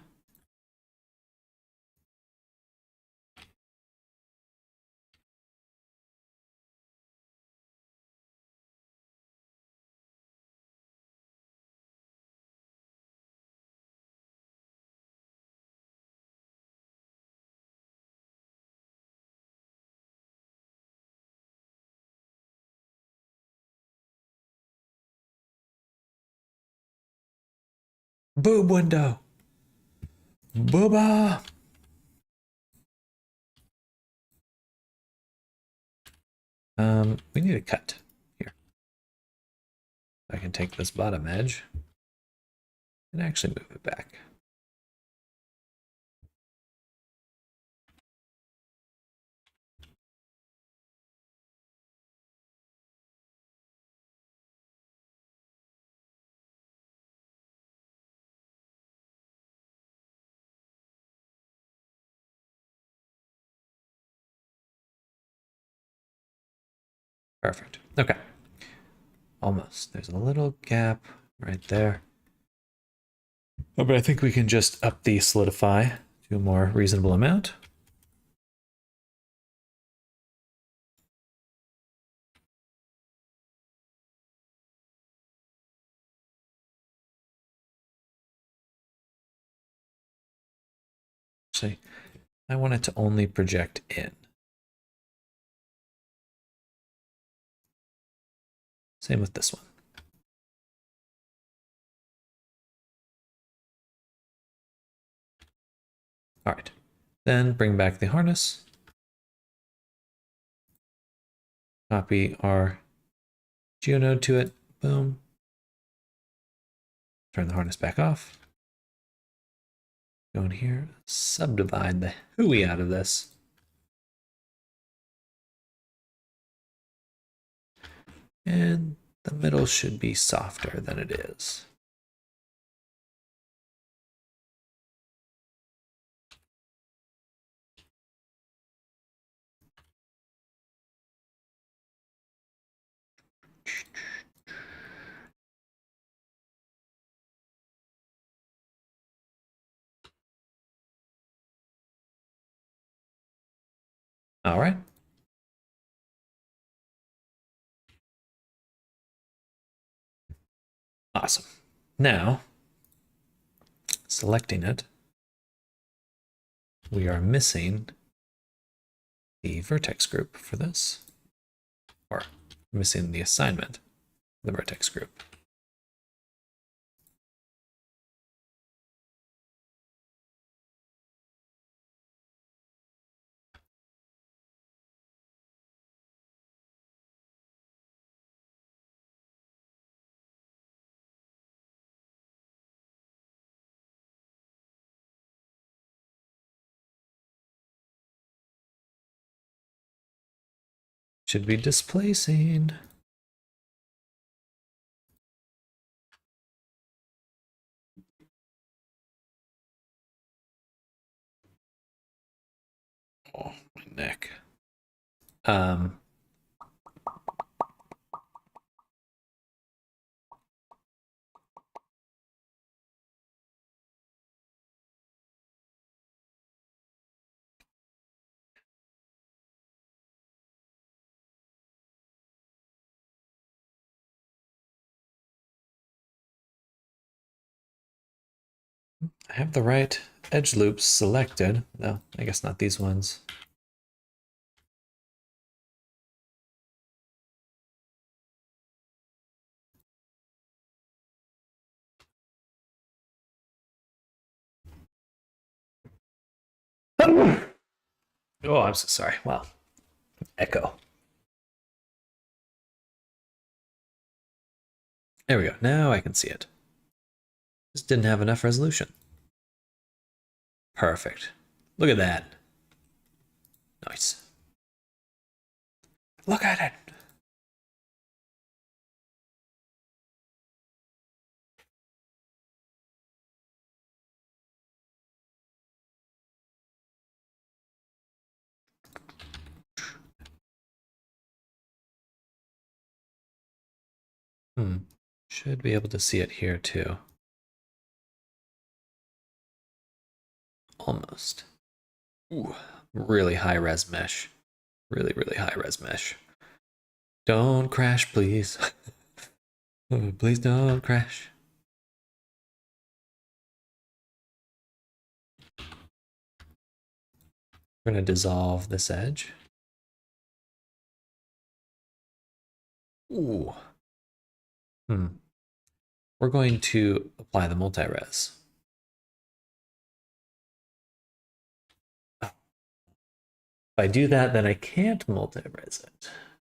Boob window. Booba. We need a cut here. I can take this bottom edge and actually move it back. Perfect. Okay. Almost. There's a little gap right there. Oh, but I think we can just up the solidify to a more reasonable amount. Actually, I want it to only project in. Same with this one. All right, then bring back the harness. Copy our geonode to it. Boom. Turn the harness back off. Go in here, subdivide the hooey out of this. And the middle should be softer than it is. All right. Awesome. Now, selecting it, we are missing the vertex group for this, or missing the assignment, the vertex group. Should be displacing. Oh, my neck. I have the right edge loops selected. No, I guess not these ones. Oh, I'm so sorry. Wow. Echo. There we go. Now I can see it. Just didn't have enough resolution. Perfect. Look at that. Nice. Look at it. Should be able to see it here too. Almost. Ooh, really high res mesh. Really, really high res mesh. Don't crash, please. Please don't crash. We're going to dissolve this edge. Ooh. We're going to apply the multi-res. If I do that, then I can't multi-res it.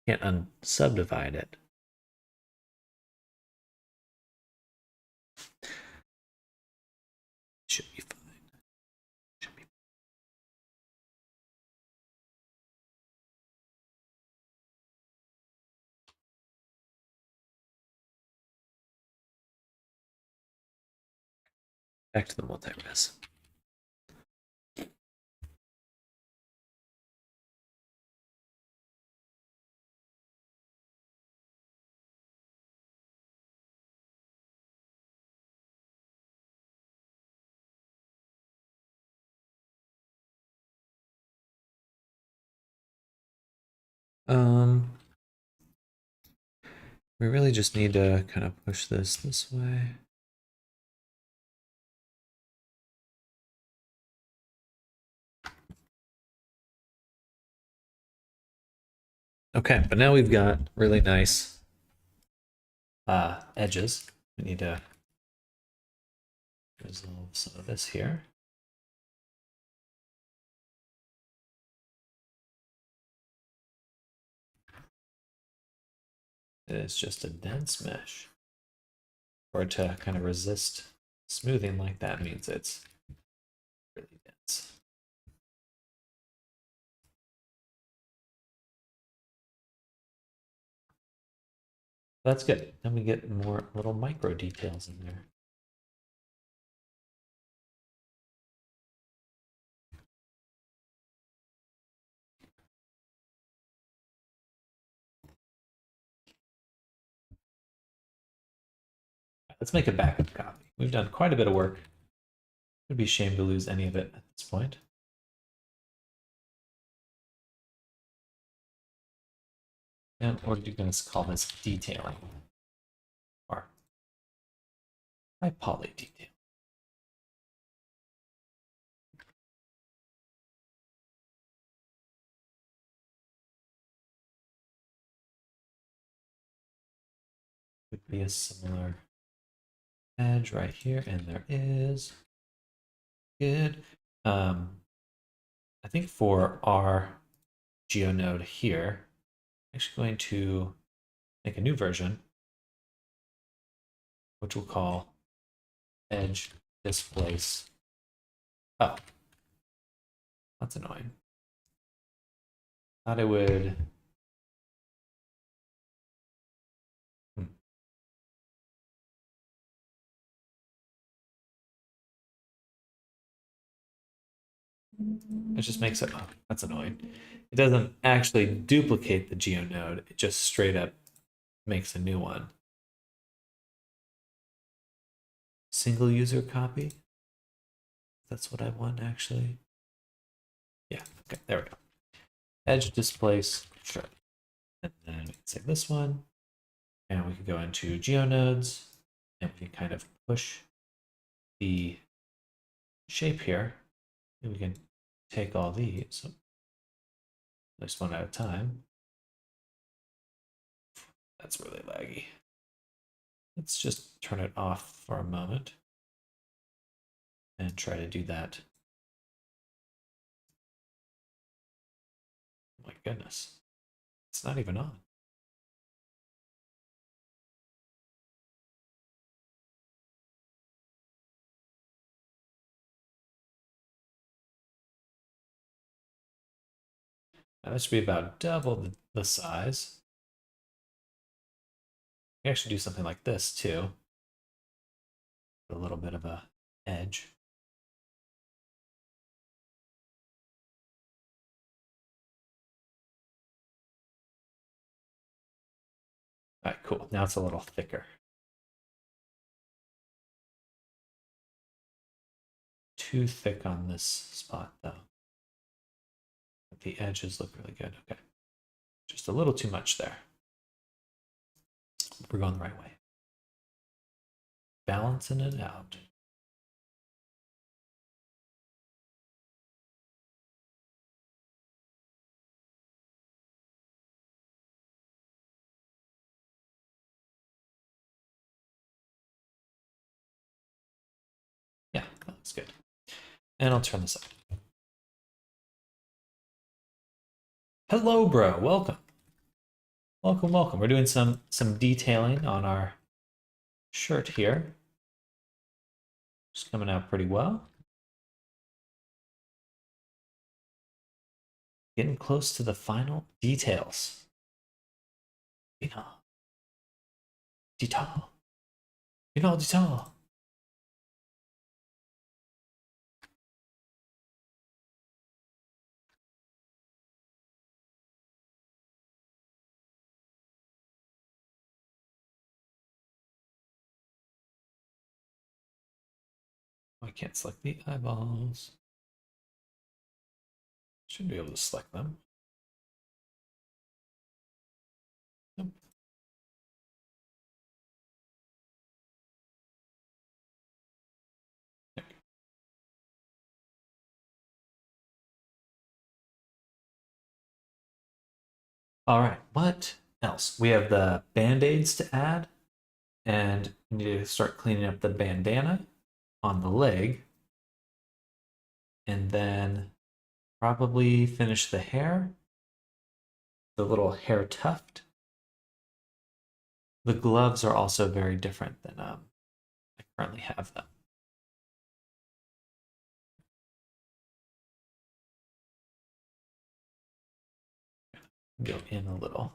Can't unsubdivide it. Should be fine. Should be fine. Back to the multi-res. We really just need to kind of push this way. Okay, but now we've got really nice edges. We need to resolve some of this here. It's just a dense mesh. Or to kind of resist smoothing like that means it's really dense. That's good. Then we get more little micro details in there. Let's make a backup copy. We've done quite a bit of work. It'd be a shame to lose any of it at this point. And we're going to call this detailing, or by poly detail. Would be a similar edge right here, and there is. Good. I think for our GeoNode here, I'm actually going to make a new version, which we'll call edge displace. Oh, that's annoying. Thought it would It just makes it, oh, that's annoying. It doesn't actually duplicate the GeoNode, it just straight up makes a new one. Single user copy. That's what I want actually. Yeah, okay, there we go. Edge displace, sure. And then we can say this one, and we can go into GeoNodes, and we can kind of push the shape here, and we can take all these, just one at a time. That's really laggy. Let's just turn it off for a moment and try to do that. Oh my goodness, it's not even on. Now that should be about double the size. You can actually do something like this too. A little bit of a edge. All right, cool. Now it's a little thicker. Too thick on this spot though. But the edges look really good. Okay. Just a little too much there. We're going the right way. Balancing it out. Yeah, that looks good. And I'll turn this up. Hello, bro. Welcome. Welcome, welcome. We're doing some detailing on our shirt here. It's coming out pretty well. Getting close to the final details. Detail. Detail. Detail. I can't select the eyeballs. Should be able to select them. Nope. All right, what else? We have the band-aids to add, and we need to start cleaning up the bandana on the leg, and then probably finish the hair, the little hair tuft. The gloves are also very different than I currently have them. Go in a little.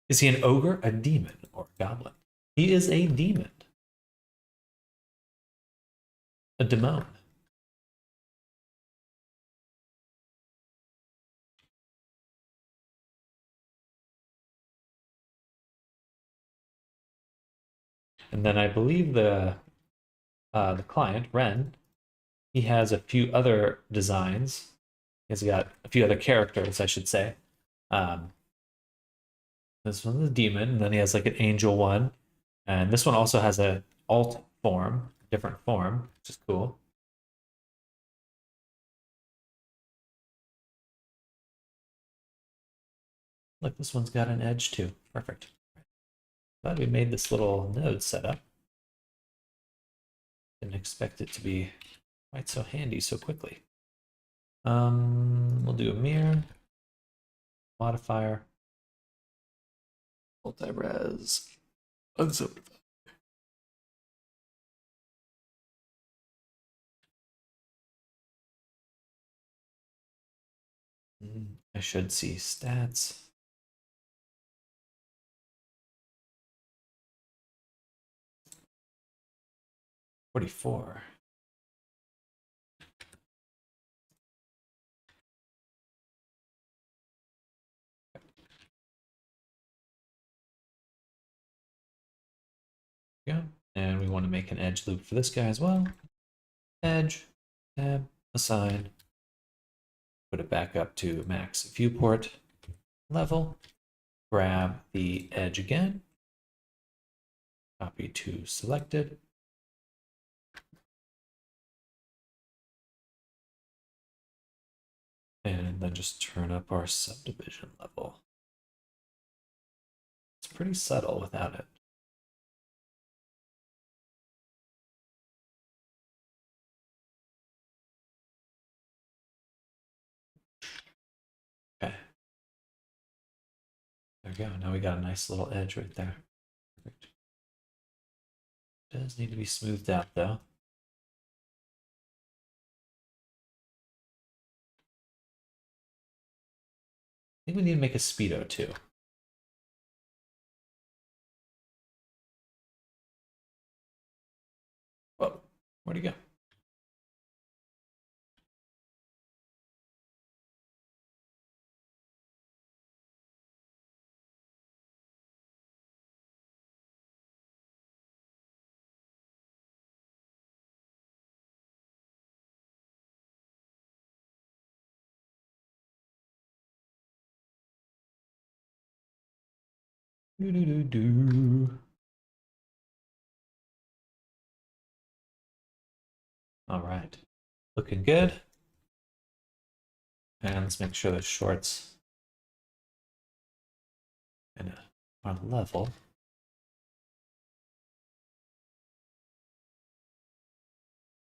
Is he an ogre, a demon, or a goblin? He is a demon. A demon. And then I believe the client, Ren, he has a few other designs. He's got a few other characters, I should say. This one's a demon, and then he has like an angel one. And this one also has a alt form, different form, which is cool. Look, this one's got an edge too. Perfect. Glad we made this little node setup. Didn't expect it to be quite so handy so quickly. We'll do a mirror, modifier, multi-res, unsimplified. I should see stats. 44. Yeah, and we want to make an edge loop for this guy as well. Edge, tab, assign. Put it back up to max viewport level. Grab the edge again. Copy to selected. And then just turn up our subdivision level. It's pretty subtle without it. Okay. There we go. Now we got a nice little edge right there. Perfect. Does need to be smoothed out though. I think we need to make a speedo too. Whoa, where'd he go? Do do do do. All right, looking good. And let's make sure the shorts and are level.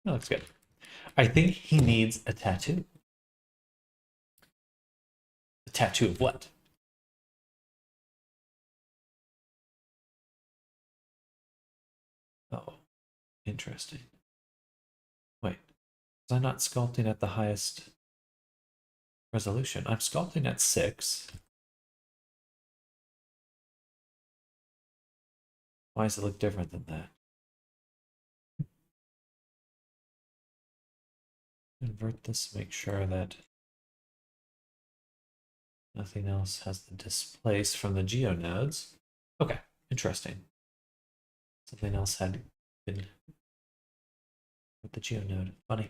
That looks good. I think he needs a tattoo. A tattoo of what? Oh, interesting. Wait, was I not sculpting at the highest resolution? I'm sculpting at 6. Why does it look different than that? Invert this, make sure that nothing else has to displace from the geonodes. Okay, interesting. Something else had been with the geonode. Funny.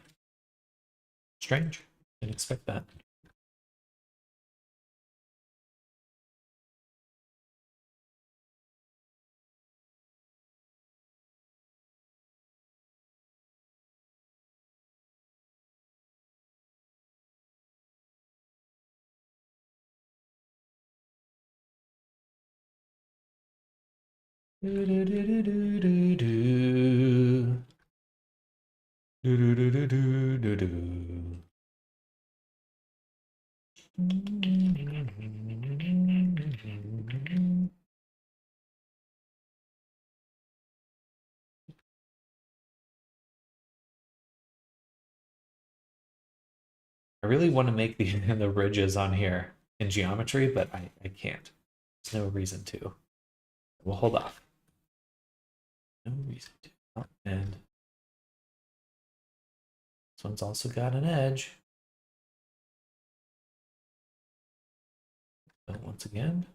Strange. Didn't expect that. Do do do do do do do. Do do do do do do do. I really want to make the the ridges on here in geometry, but I can't. There's no reason to. We'll hold off. No reason to. Oh, and this one's also got an edge. But once again,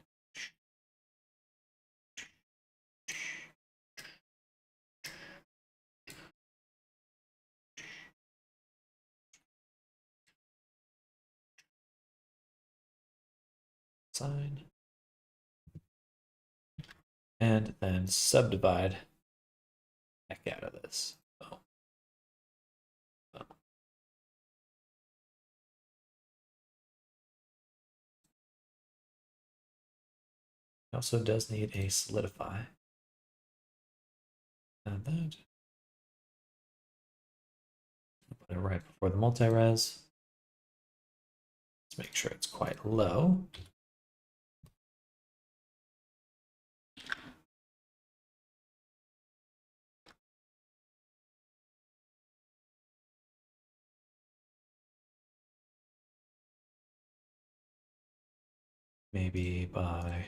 sign. And then subdivide heck out of this. Oh. Oh. It also does need a solidify. Add that. Put it right before the multi-res. Let's make sure it's quite low. Maybe by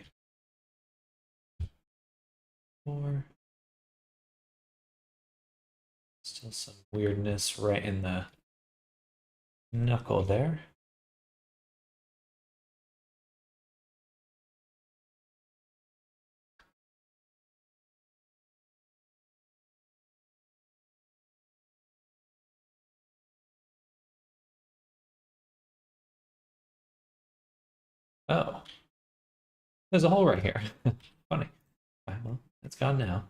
4. Still some weirdness right in the knuckle there. Oh, there's a hole right here. Funny. Well, it's gone now.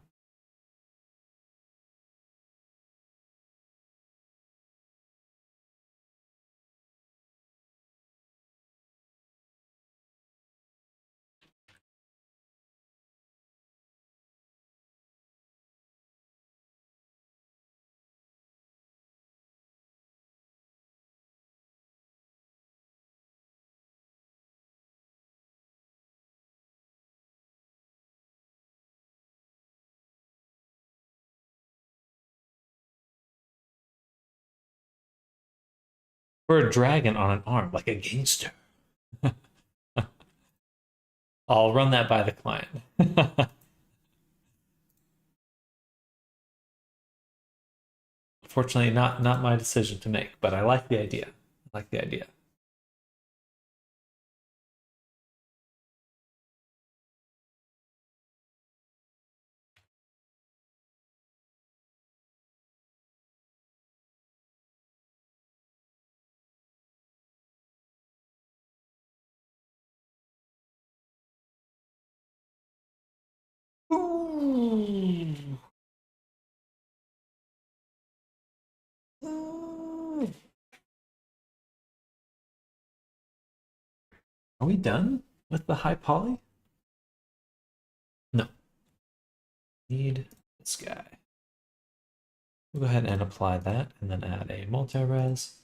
For a dragon on an arm, like a gangster. I'll run that by the client. Fortunately, not my decision to make, but I like the idea. I like the idea. Ooh. Ooh. Are we done with the high poly? No. Need this guy. We'll go ahead and apply that and then add a multi-res.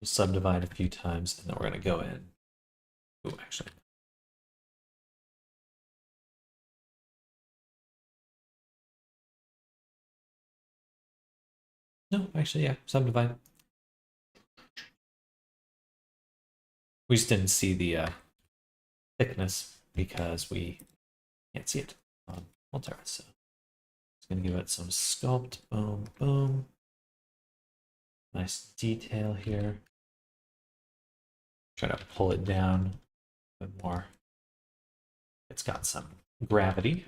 We'll subdivide a few times and then we're going to go in. Oh, actually. No, actually, yeah, subdivide. We just didn't see the thickness because we can't see it on multi-res. So it's going to give it some sculpt. Boom, boom. Nice detail here. Try to pull it down a bit more. It's got some gravity.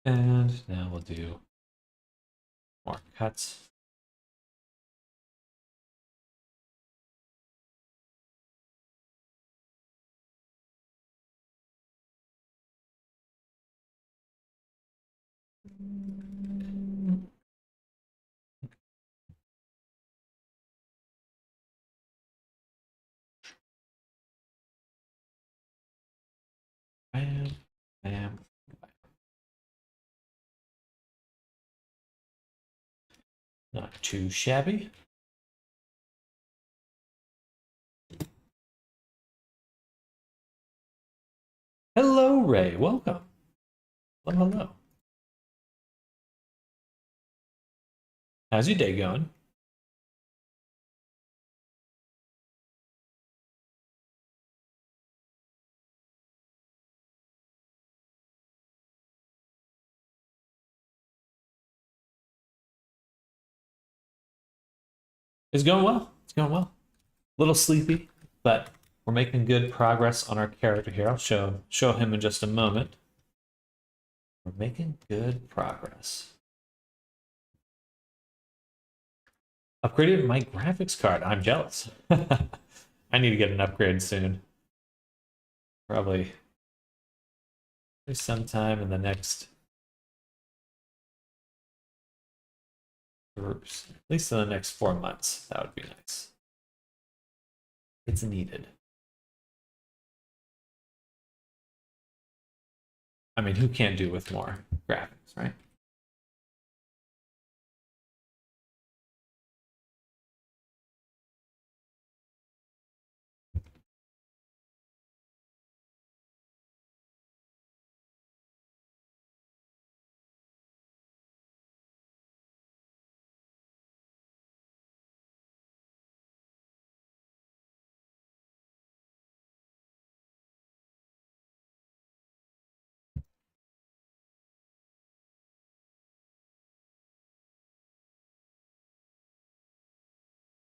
And now we'll do more cuts. Bam, bam. Not too shabby. Hello, Ray. Welcome. Hello, hello. How's your day going? It's going well. It's going well. A little sleepy, but we're making good progress on our character here. I'll show him in just a moment. We're making good progress. Upgraded my graphics card. I'm jealous. I need to get an upgrade soon. Probably sometime in the next groups, at least in the next 4 months. That would be nice. It's needed. I mean, who can't do with more graphics, right?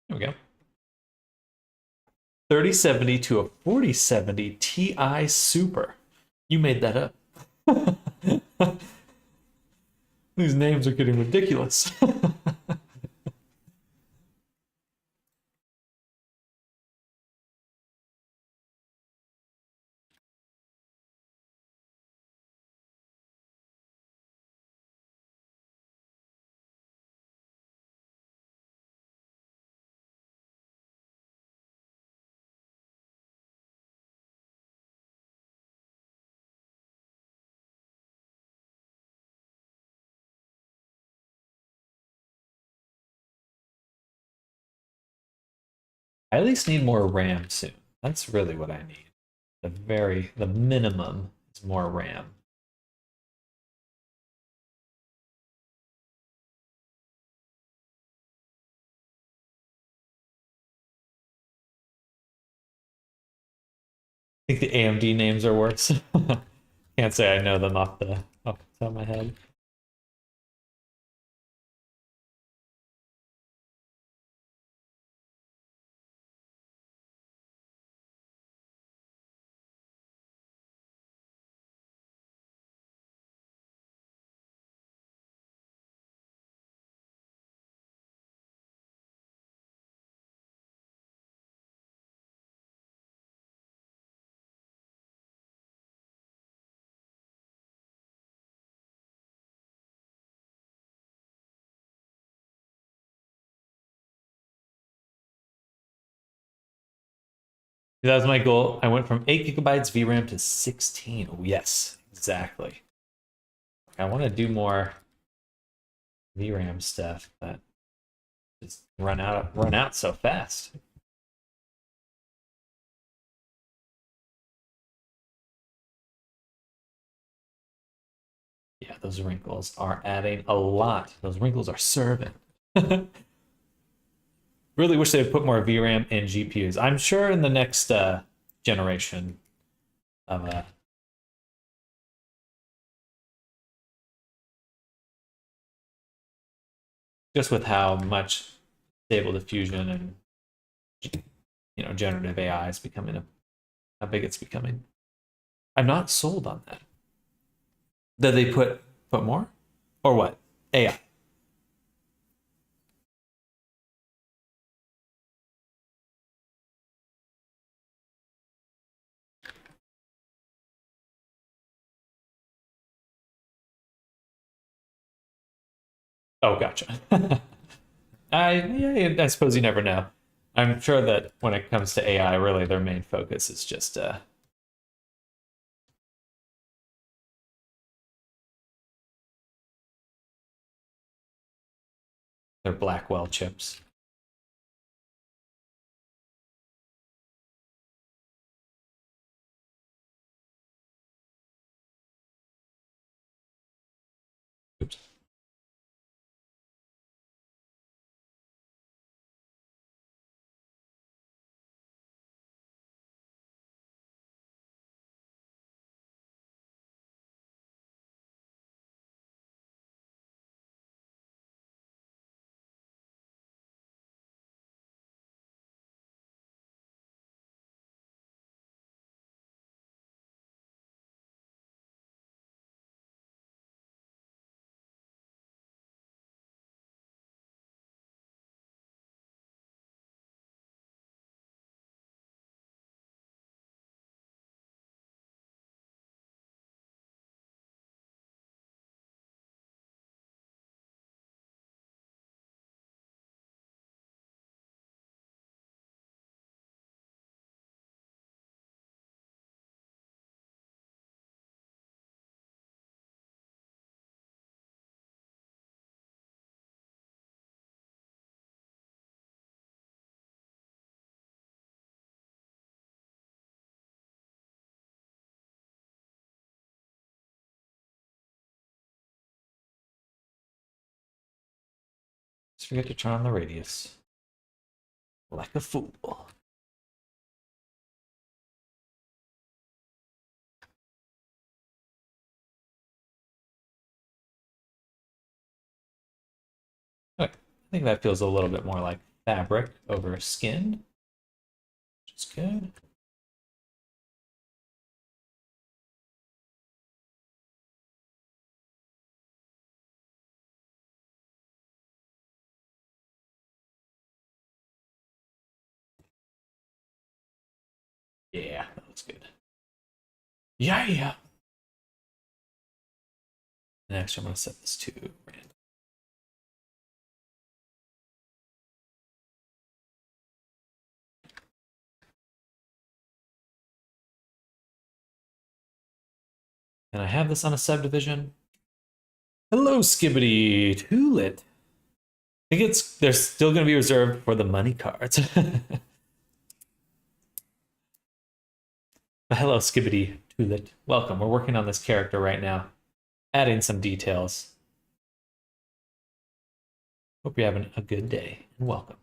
There we go. 3070 to a 4070 Ti Super. You made that up. These names are getting ridiculous. I at least need more RAM soon. That's really what I need. The minimum is more RAM. I think the AMD names are worse. Can't say I know them off the top of my head. That was my goal. I went from 8 gigabytes VRAM to 16. Oh, yes, exactly. I want to do more VRAM stuff, but just run out so fast. Yeah, those wrinkles are adding a lot. Those wrinkles are serving. Really wish they would put more VRAM in GPUs. I'm sure in the next generation of just with how much stable diffusion and generative AI is becoming how big it's becoming. I'm not sold on that. Did they put more or what? AI. Oh, gotcha. I suppose you never know. I'm sure that when it comes to AI, really their main focus is just their Blackwell chips. Oops. forget to turn on the radius. Like a fool. Okay. I think that feels a little bit more like fabric over skin, which is good. Yeah, that looks good. Yeah. Next, I'm going to set this to random. And I have this on a subdivision. Hello, Skibbity Toolet. I think they're still going to be reserved for the money cards. But hello, Skibbity Toolet. Welcome. We're working on this character right now, adding some details. Hope you're having a good day, and welcome.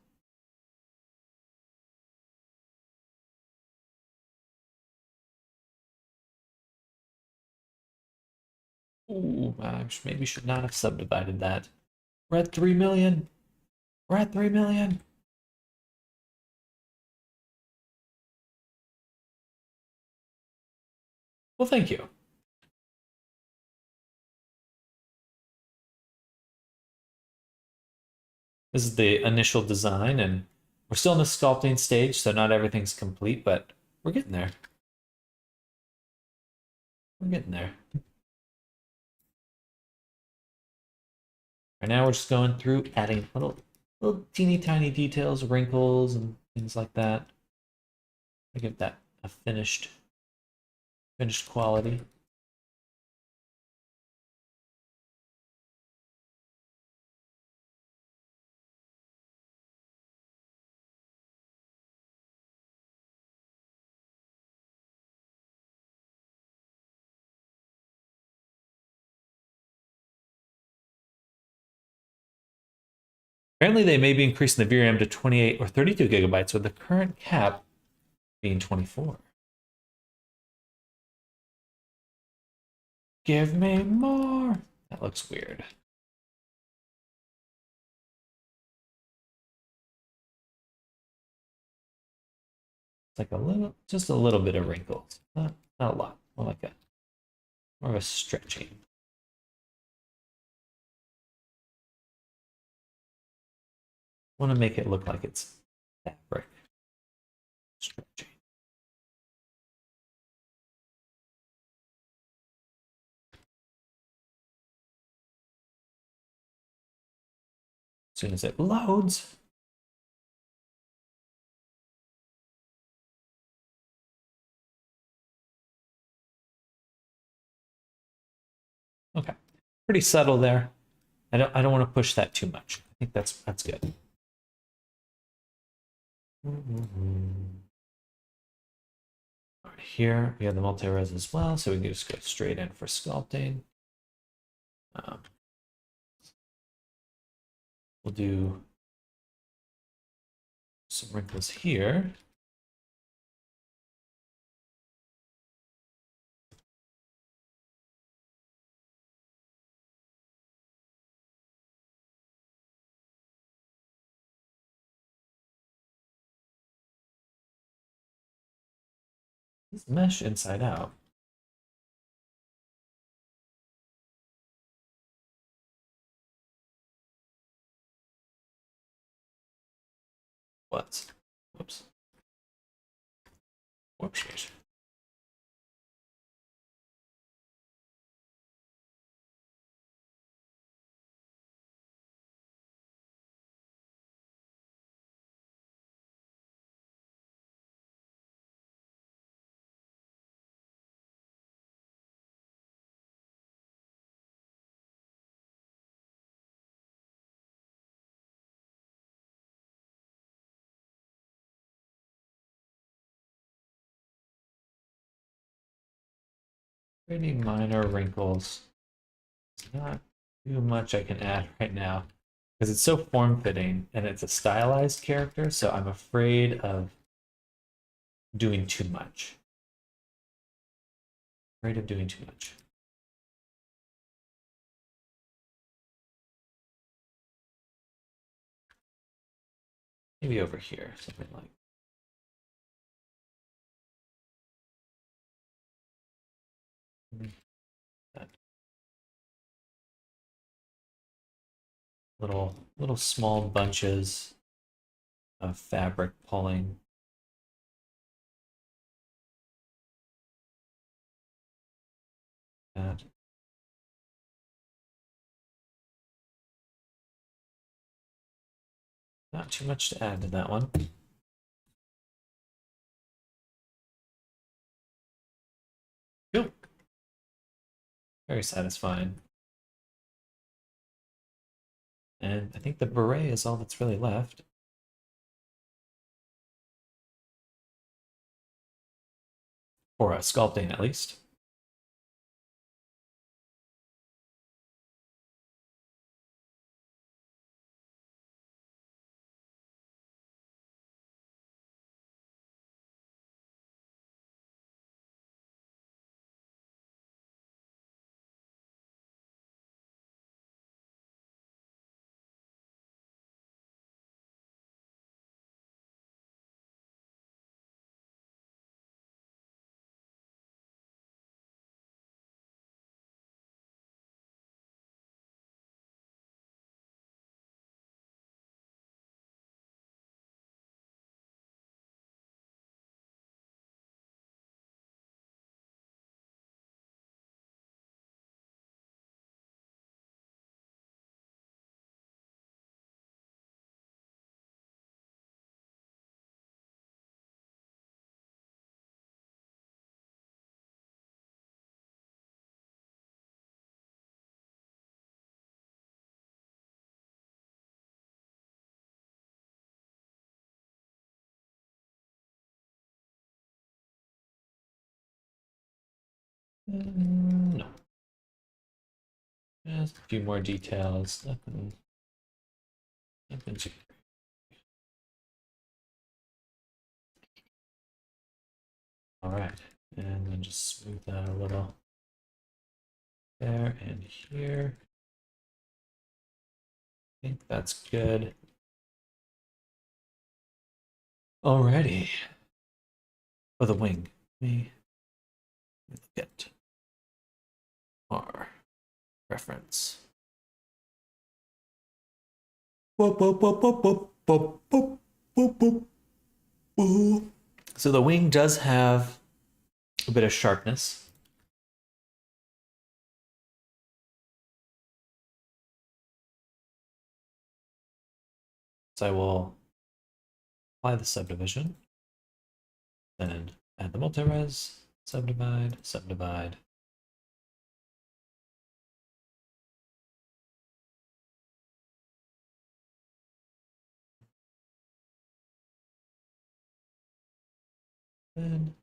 Ooh, I maybe should not have subdivided that. We're at 3 million. We're at 3 million. Well, thank you. This is the initial design, and we're still in the sculpting stage, so not everything's complete, but we're getting there. We're getting there. Right now, we're just going through adding little teeny tiny details, wrinkles, and things like that. I give that a finished quality. Apparently, they may be increasing the VRAM to 28 or 32 gigabytes, with the current cap being 24. Give me more. That looks weird. It's like just a little bit of wrinkles. Not a lot. More like more of a stretching. Want to make it look like it's fabric. Stretching. As soon as it loads. Okay. Pretty subtle there. I don't want to push that too much. I think that's good. All right, here we have the multi-res as well, so we can just go straight in for sculpting. We'll do some wrinkles here. This mesh inside out. What? Whoops. Whoops. Pretty minor wrinkles. It's not too much I can add right now. because it's so form-fitting and it's a stylized character, so I'm afraid of doing too much. Afraid of doing too much. Maybe over here, something like that. Little small bunches of fabric pulling. That. Not too much to add to that one. Cool. Very satisfying. And I think the beret is all that's really left. For sculpting, at least. No. Just a few more details. Nothing too. All right, and then just smooth that a little there and here. I think that's good. Alrighty. For the wing, let me look at our reference. So the wing does have a bit of sharpness. So I will apply the subdivision, then add the multi-res, subdivide, subdivide. Then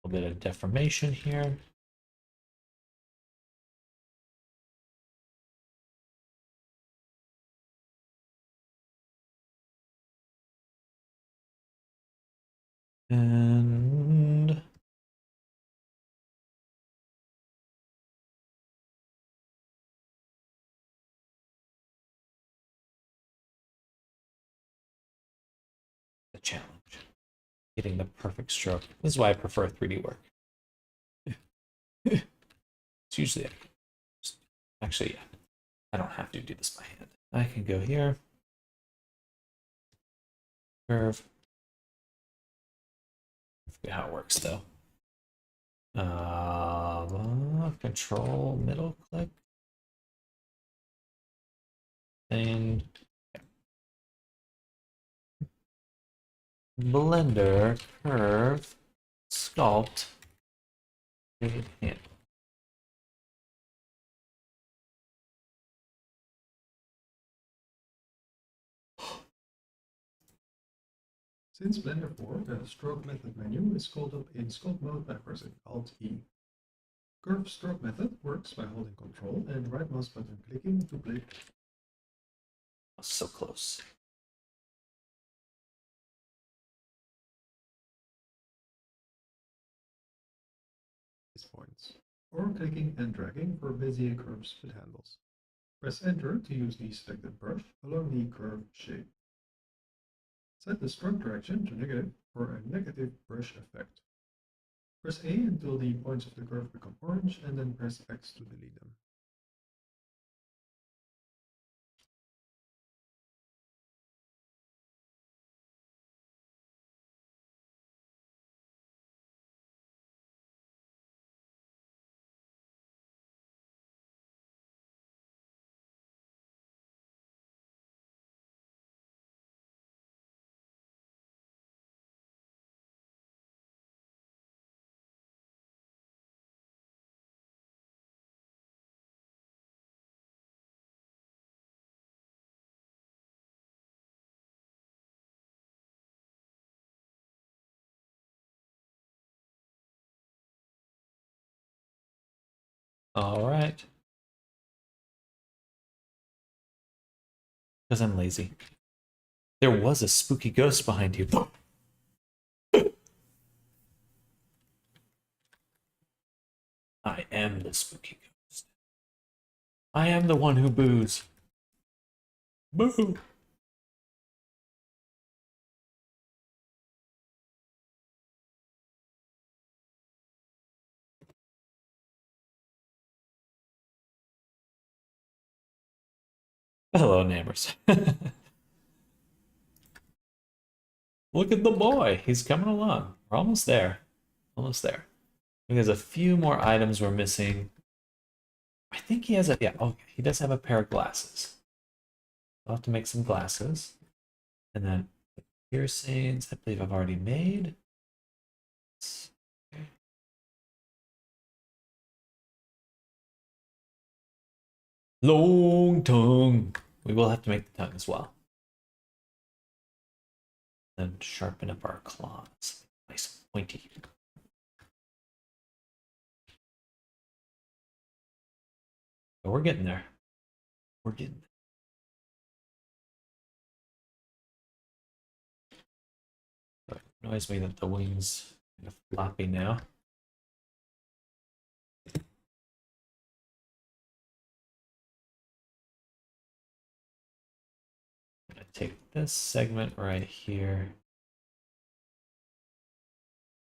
a little bit of deformation here. And the challenge, getting the perfect stroke. This is why I prefer 3D work. It's usually, actually, yeah, I don't have to do this by hand. I can go here, curve. I forget how it works though. Control middle click. And Blender curve sculpt hand. Since Blender 4, the stroke method menu is called up in sculpt mode by pressing Alt-E. Curve stroke method works by holding Ctrl and right mouse button clicking to play. So close. Points, or clicking and dragging for Bezier curves with handles. Press Enter to use the selected brush along the curve shape. Set the stroke direction to negative for a negative brush effect. Press A until the points of the curve become orange, and then press X to delete them. All right. Because I'm lazy. There was a spooky ghost behind you. I am the spooky ghost. I am the one who boos. Boo! Hello, neighbors. Look at the boy. He's coming along. We're almost there. Almost there. I think there's a few more items we're missing. I think he has a... Yeah, okay. He does have a pair of glasses. I'll have to make some glasses. And then piercings, I believe I've already made. Okay. Long tongue. We will have to make the tongue as well. Then sharpen up our claws. Nice pointy. But we're getting there. We're getting there. It annoys me that the wings are floppy now. I'm gonna take this segment right here.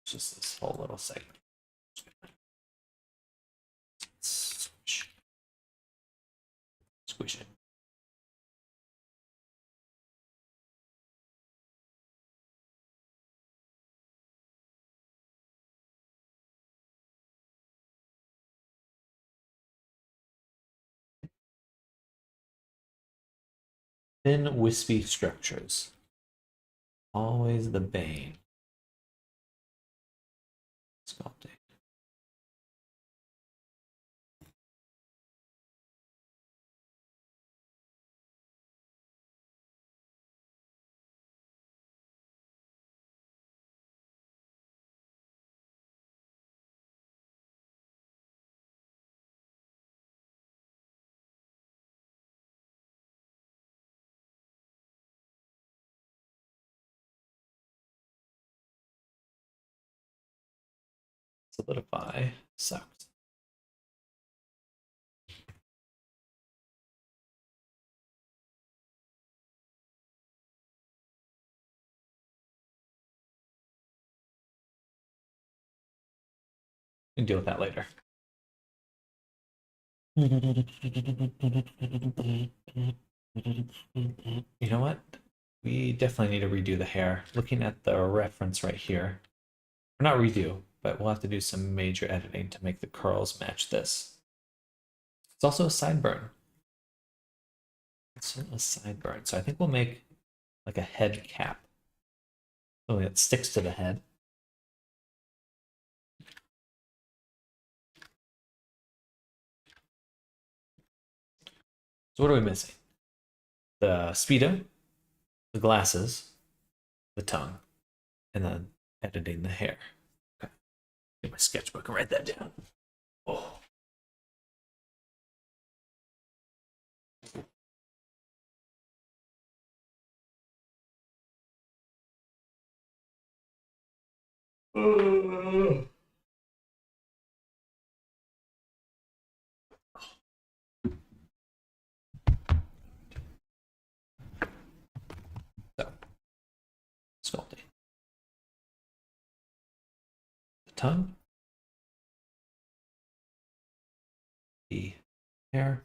Just this whole little segment. Squish. Squish it. Thin, wispy structures. Always the bane. Sculpting. Solidify. Sucks. We can deal with that later. You know what? We definitely need to redo the hair. Looking at the reference right here. Or not redo, but we'll have to do some major editing to make the curls match this. It's also a sideburn. It's a sideburn. So I think we'll make like a head cap. Something that sticks to the head. So what are we missing? The Speedo, the glasses, the tongue, and then editing the hair. Okay. Get my sketchbook and write that down. Oh. So, sculpting. The tongue. The hair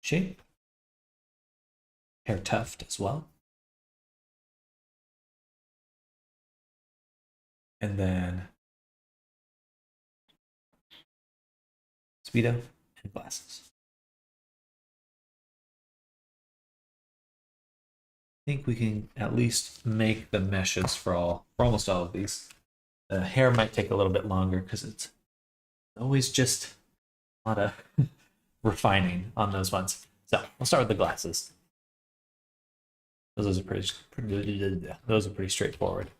shape. Hair tuft as well. And then Speedo and glasses. I think we can at least make the meshes for almost all of these. The hair might take a little bit longer because it's always just a lot of refining on those ones. So we'll start with the glasses. Those are pretty straightforward.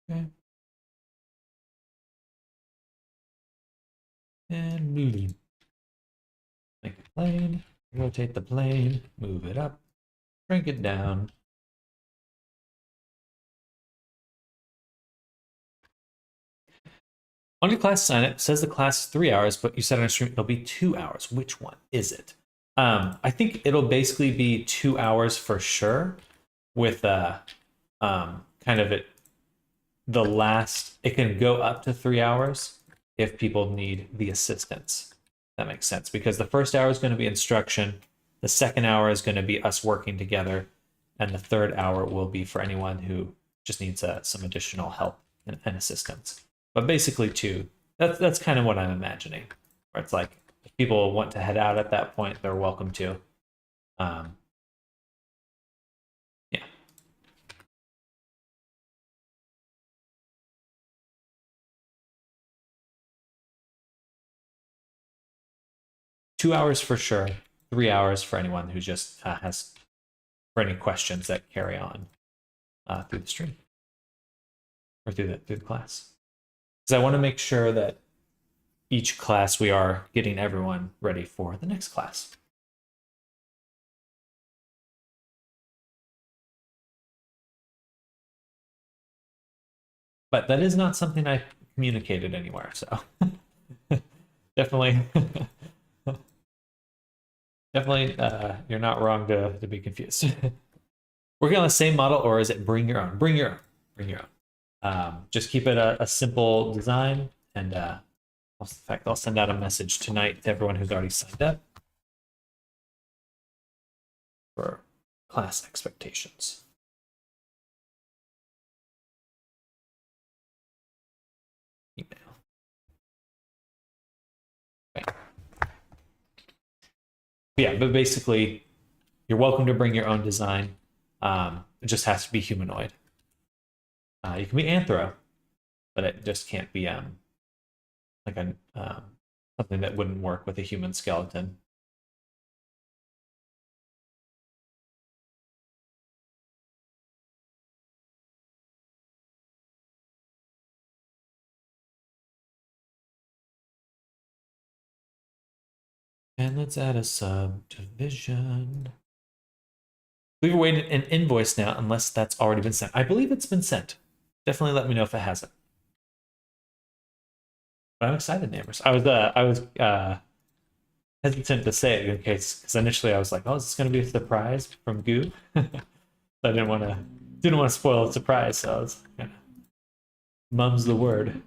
Okay. And moving. Make it plane, rotate the plane, move it up, shrink it down. On your class sign, it says the class is 3 hours, but you said on a stream it'll be 2 hours. Which one is it? I think it'll basically be 2 hours for sure, with kind of the last. It can go up to 3 hours if people need the assistance. That makes sense, because the first hour is going to be instruction, the second hour is going to be us working together, and the third hour will be for anyone who just needs some additional help and assistance. But basically, two. That's kind of what I'm imagining, where it's like if people want to head out at that point, they're welcome to. Yeah. Two hours for sure. 3 hours for anyone who just has for any questions that carry on through the stream or through the class. Because I want to make sure that each class we are getting everyone ready for the next class. But that is not something I communicated anywhere, so definitely, definitely, you're not wrong to be confused. Working on the same model, or is it bring your own? Bring your own. Bring your own. Just keep it a simple design, and in fact, I'll send out a message tonight to everyone who's already signed up for class expectations. Email. Okay. Yeah, but basically, you're welcome to bring your own design. It just has to be humanoid. You can be anthro, but it just can't be like a something that wouldn't work with a human skeleton. And let's add a subdivision. We've waited an invoice now, unless that's already been sent. I believe it's been sent. Definitely let me know if it hasn't. But I'm excited, neighbors. I was hesitant to say it in case, because initially I was like, "Oh, is this going to be a surprise from Goo?" I didn't want to spoil the surprise, so I was kind of mum's the word.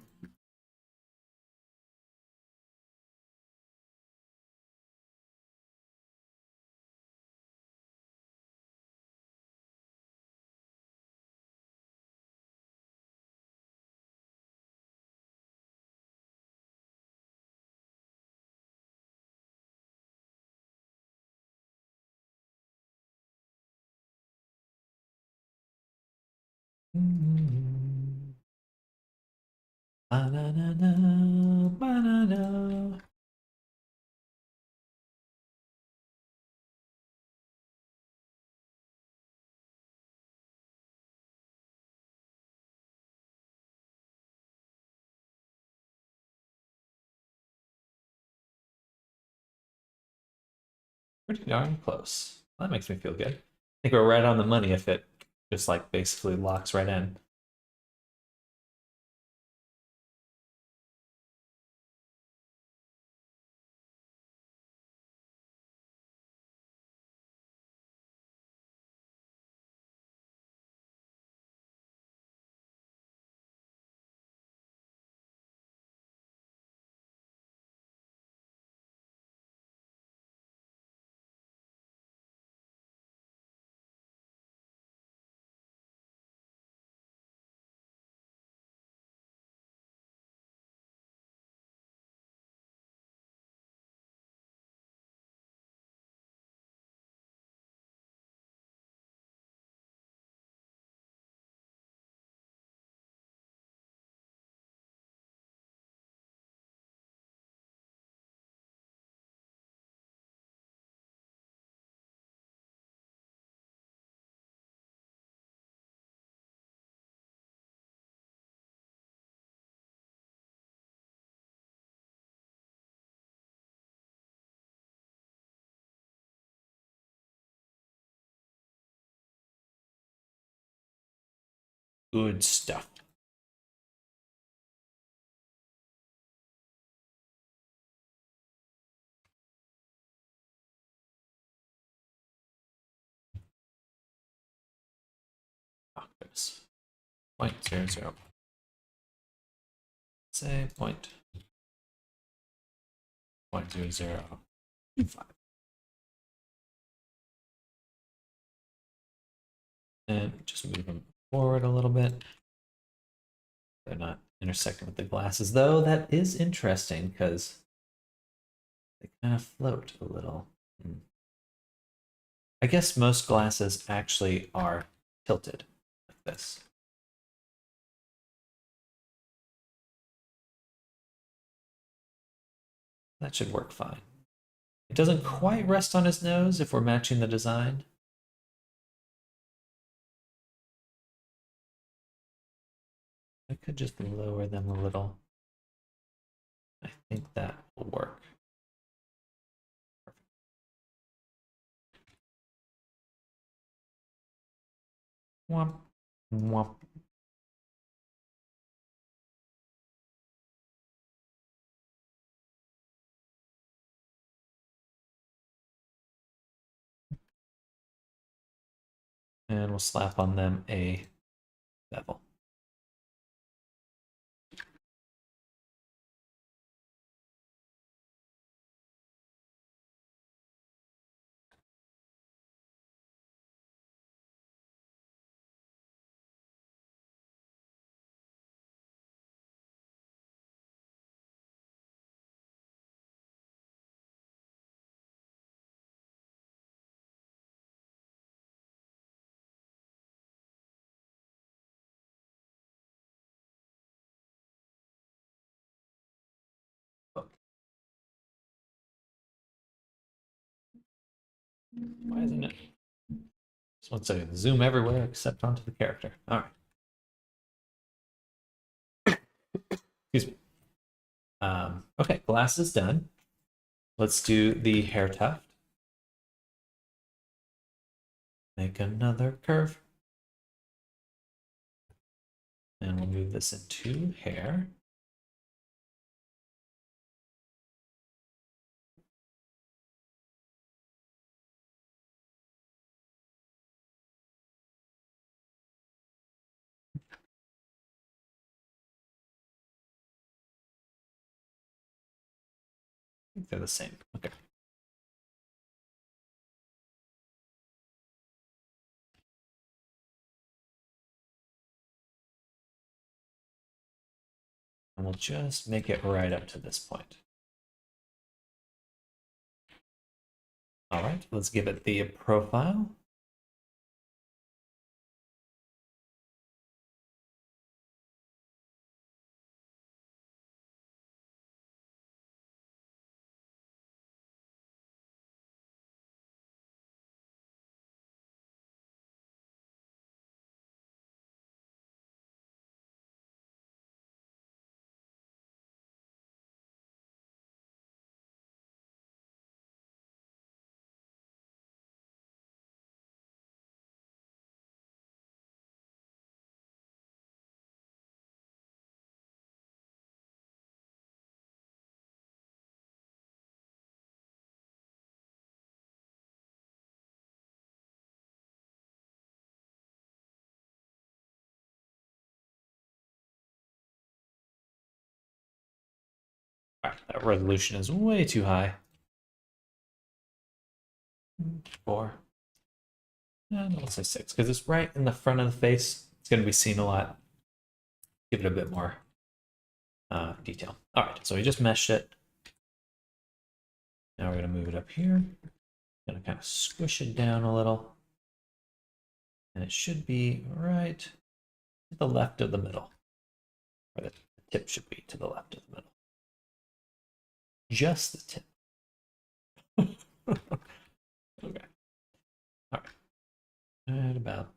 Ba-na-na-na, ba-na-na. Pretty darn close. That makes me feel good. I think we're right on the money if it just like basically locks right in. Good stuff. Oh, goodness. 0.00. Say 0.0025. And just move them forward a little bit. They're not intersecting with the glasses, though. That is interesting because they kind of float a little. I guess most glasses actually are tilted like this. That should work fine. It doesn't quite rest on his nose if we're matching the design. I could just lower them a little. I think that will work. Womp, womp. And we'll slap on them a bevel. Why isn't it? Just one second. Zoom everywhere except onto the character. All right. Excuse me. Okay, glass is done. Let's do the hair tuft. Make another curve. And we'll move this into hair. I think they're the same. Okay. And we'll just make it right up to this point. All right, let's give it the profile. that resolution is way too high. 4. And I'll say 6 because it's right in the front of the face. It's going to be seen a lot. Give it a bit more detail. All right, so we just meshed it. Now we're going to move it up here. Going to kind of squish it down a little. And it should be right to the left of the middle. Or the tip should be to the left of the middle. Just the tip. Okay. All right. And about.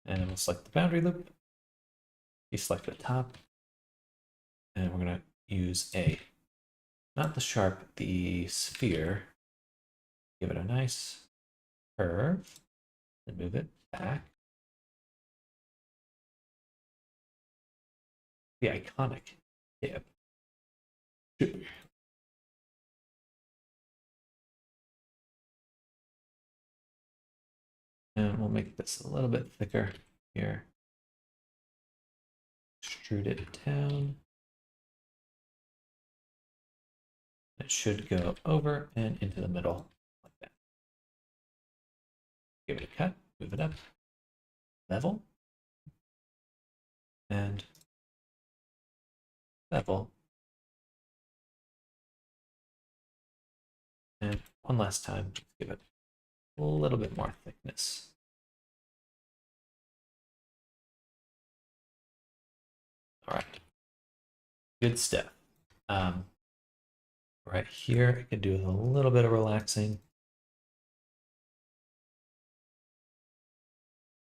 And we'll select the boundary loop. Deselect the top. And we're going to use not the sharp, the sphere. Give it a nice curve. Then move it back. The iconic tip. And we'll make this a little bit thicker here. Extrude it down. It should go over and into the middle like that. Give it a cut, move it up, level, and level. And one last time, give it a little bit more thickness. All right, good stuff. Right here, I can do a little bit of relaxing.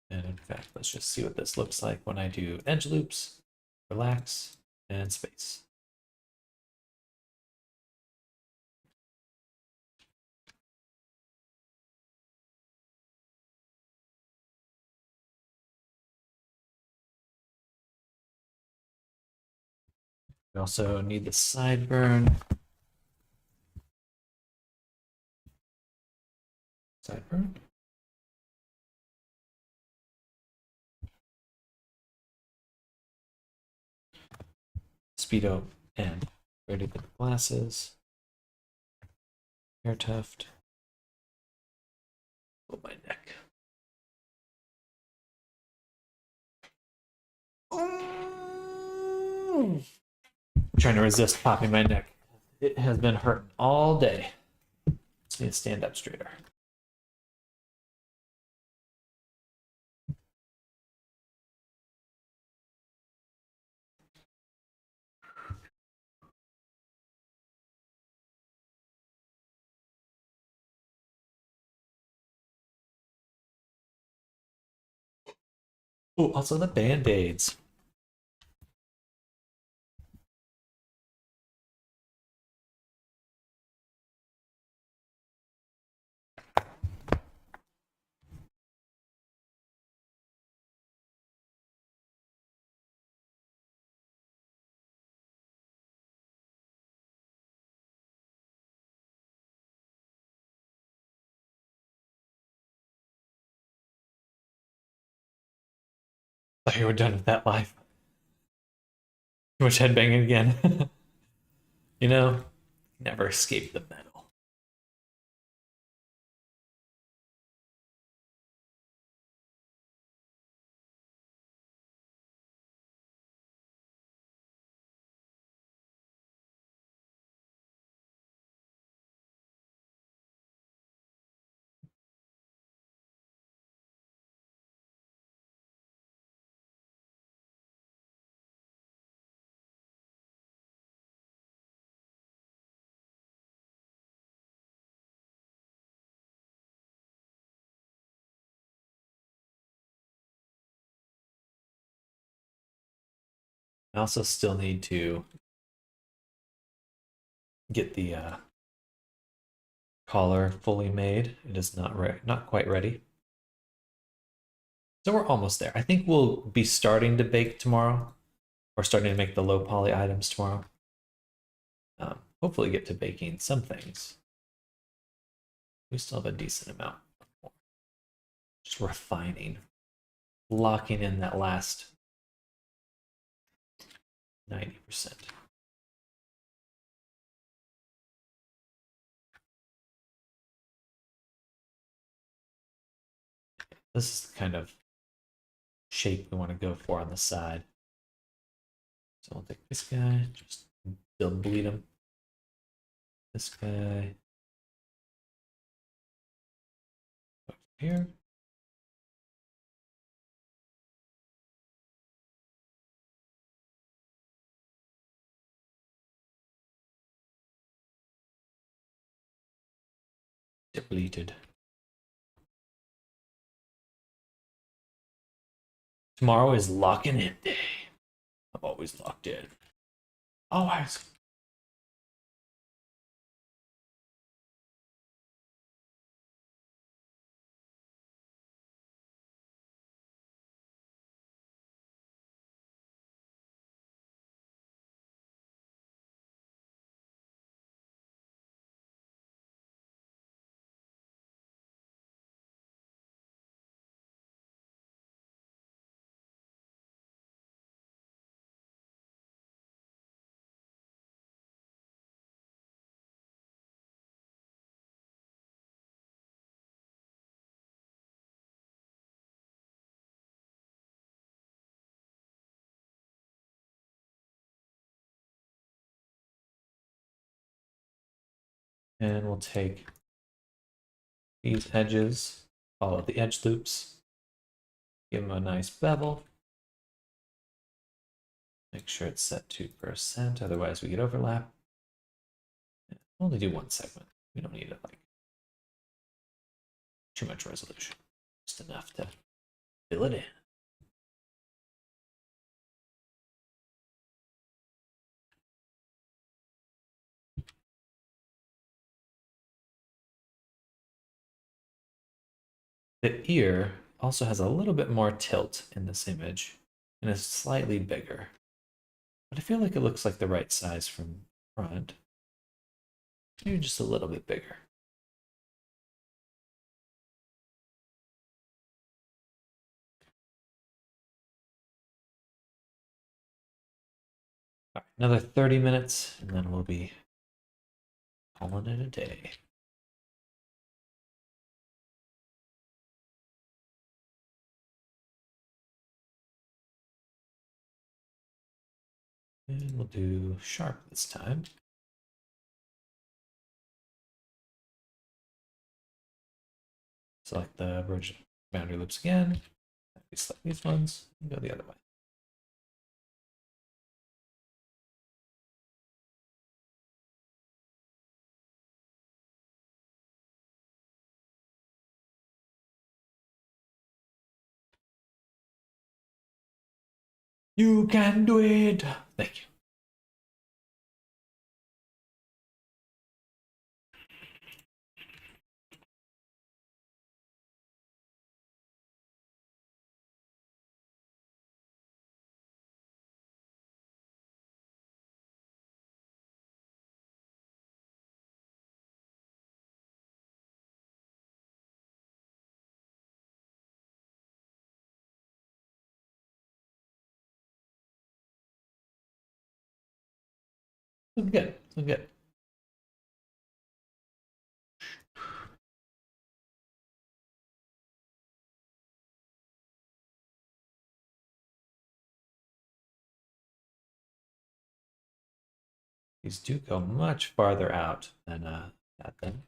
And in fact, let's just see what this looks like when I do edge loops, relax, and space. We also need the sideburn. Sideburn. Speedo and ready for the glasses. Hair tuft. Oh, my neck. I'm trying to resist popping my neck. It has been hurting all day. Just need to stand up straighter. Oh, also the Band-Aids. Thought you were done with that live. Too much headbanging again. You know, never escape the metal. I also still need to get the collar fully made. It is not quite ready. So we're almost there. I think we'll be starting to bake tomorrow, or starting to make the low poly items tomorrow. Hopefully get to baking some things. We still have a decent amount more. Just refining, locking in that last 90%. This is the kind of shape we want to go for on the side. So I'll take this guy, just bleed him. This guy. Over here. Depleted. Tomorrow is locking in day. I'm always locked in. Always. And we'll take these edges, follow the edge loops, give them a nice bevel. Make sure it's set to %, otherwise we get overlap. We'll only do one segment. We don't need it like too much resolution. Just enough to fill it in. The ear also has a little bit more tilt in this image and is slightly bigger. But I feel like it looks like the right size from front. Maybe just a little bit bigger. All right, another 30 minutes and then we'll be calling it a day. And we'll do sharp this time. Select the bridge boundary loops again. We select these ones and go the other way. You can do it! Thank you. Looking good. Looking good. These do go much farther out than that thing.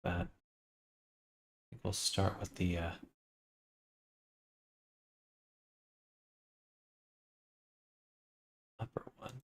But I think we'll start with the upper one.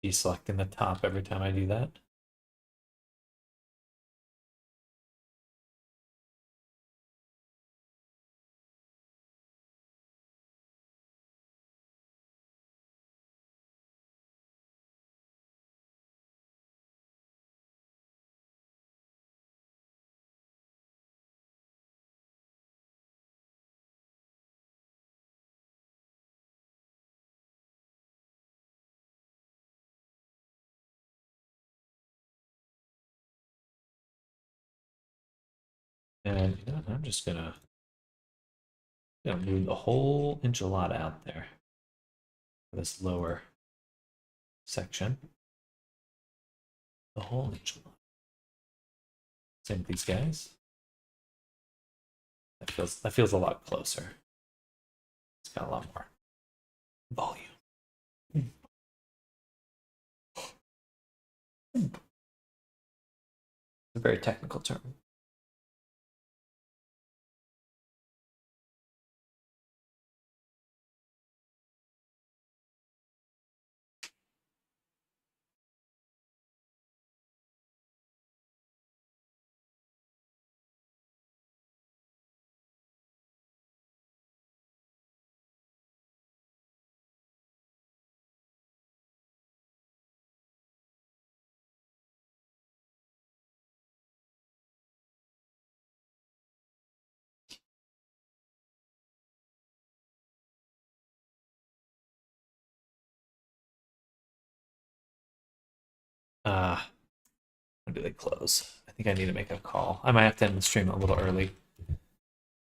Deselecting the top every time I do that. And you know, I'm just gonna move the whole enchilada out there for this lower section. The whole enchilada. Same with these guys. That feels a lot closer. It's got a lot more volume. It's a very technical term. When do they close? I think I need to make a call. I might have to end the stream a little early.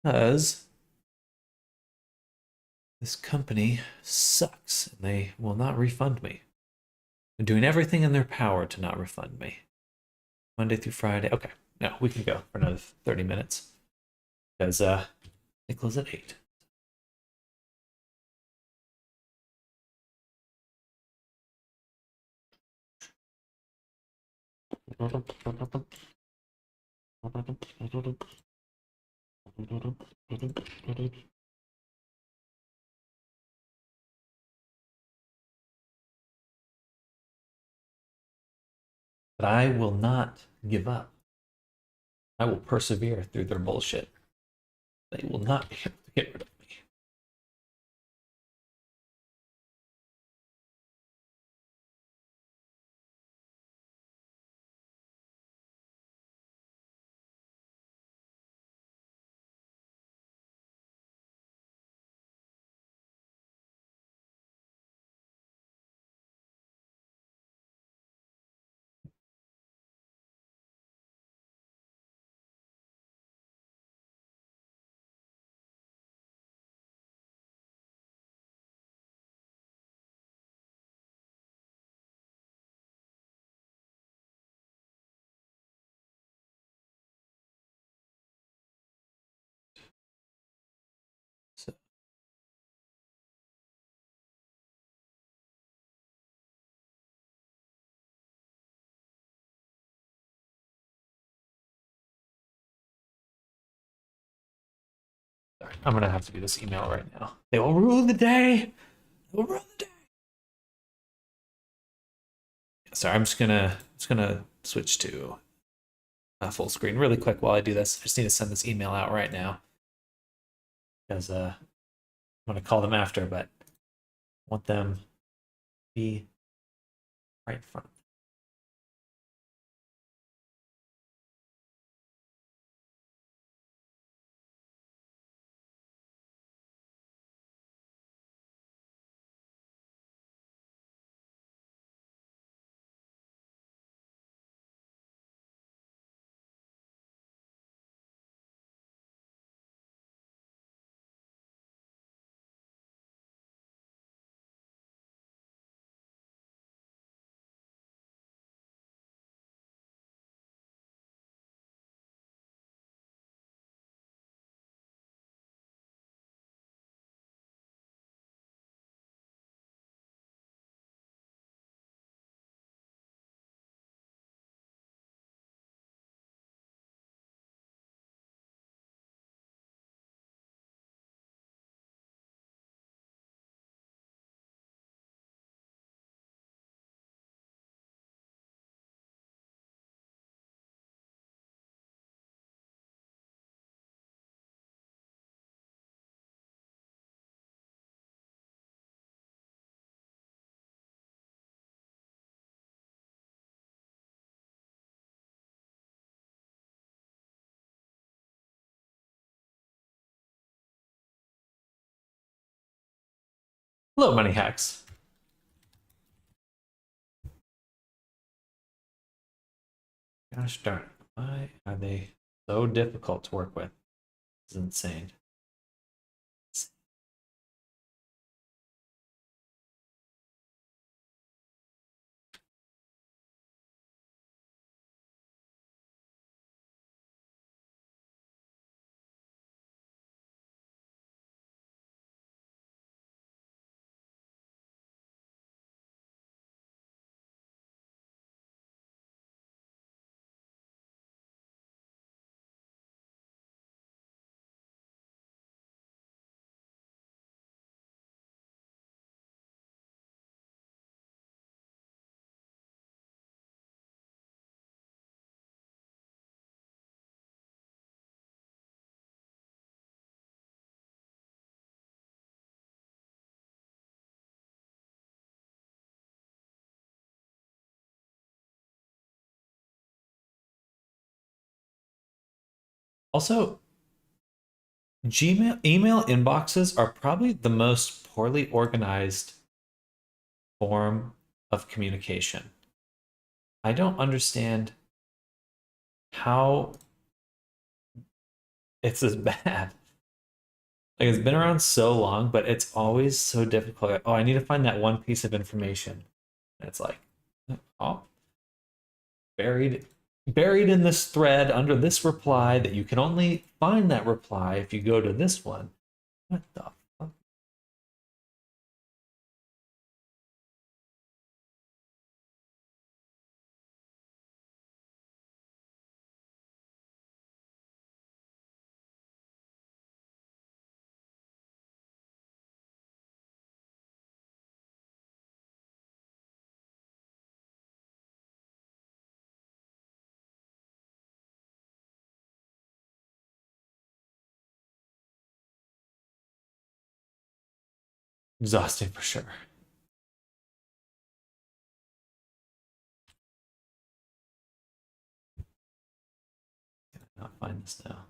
Because this company sucks and they will not refund me. They're doing everything in their power to not refund me. Monday through Friday. Okay, no, we can go for another 30 minutes. Because they close at 8. But I will not give up. I will persevere through their bullshit. They will not be able to get rid of me. So, sorry, I'm gonna have to do this email right now. They will rule the day. They will rule the day. Sorry, I'm just gonna switch to full screen really quick while I do this. I just need to send this email out right now because I'm gonna call them after, but I want them to be right in front. Hello, Money Hacks. Gosh darn, why are they So difficult to work with. It's insane. Also, Gmail email inboxes are probably the most poorly organized form of communication. I don't understand how it's as bad. Like it's been around so long, but it's always so difficult. Like, oh, I need to find that one piece of information. And it's like, oh, buried in this thread under this reply that you can only find that reply if you go to this one. What the fuck? Exhausting for sure. Can I not find this now?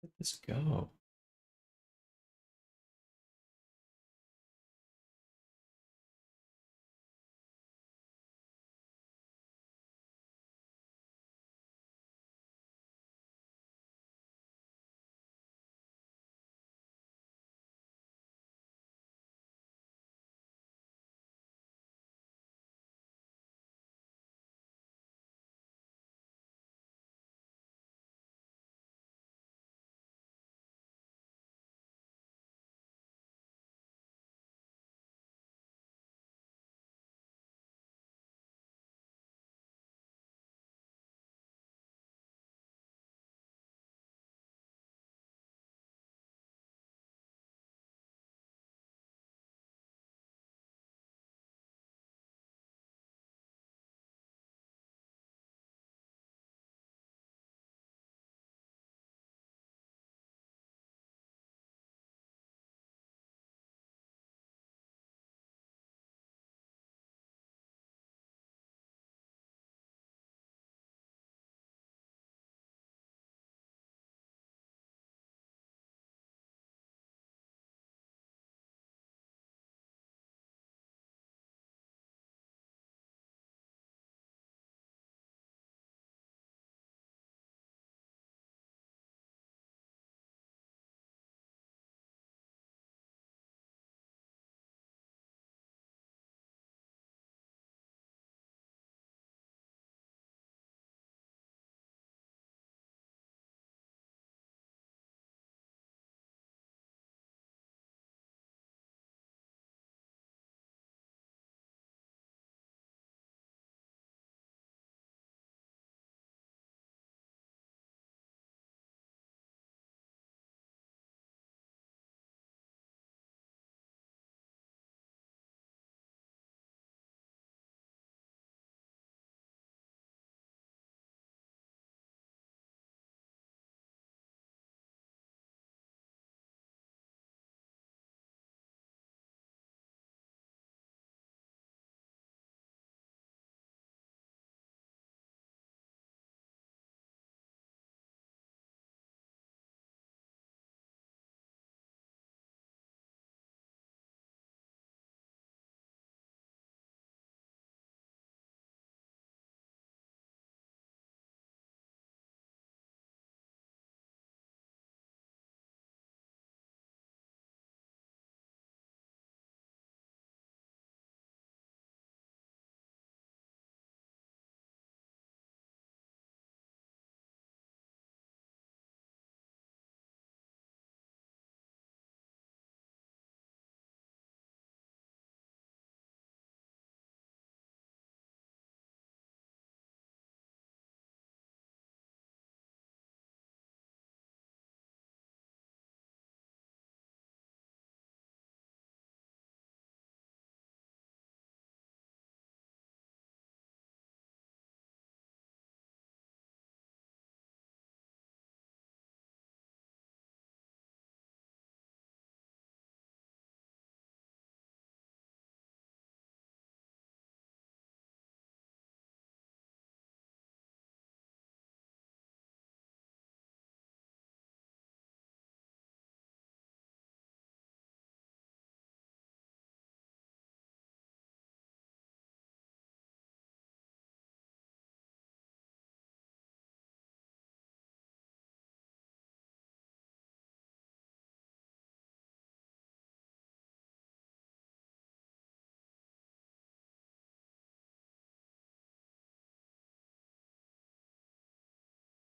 Where did this go?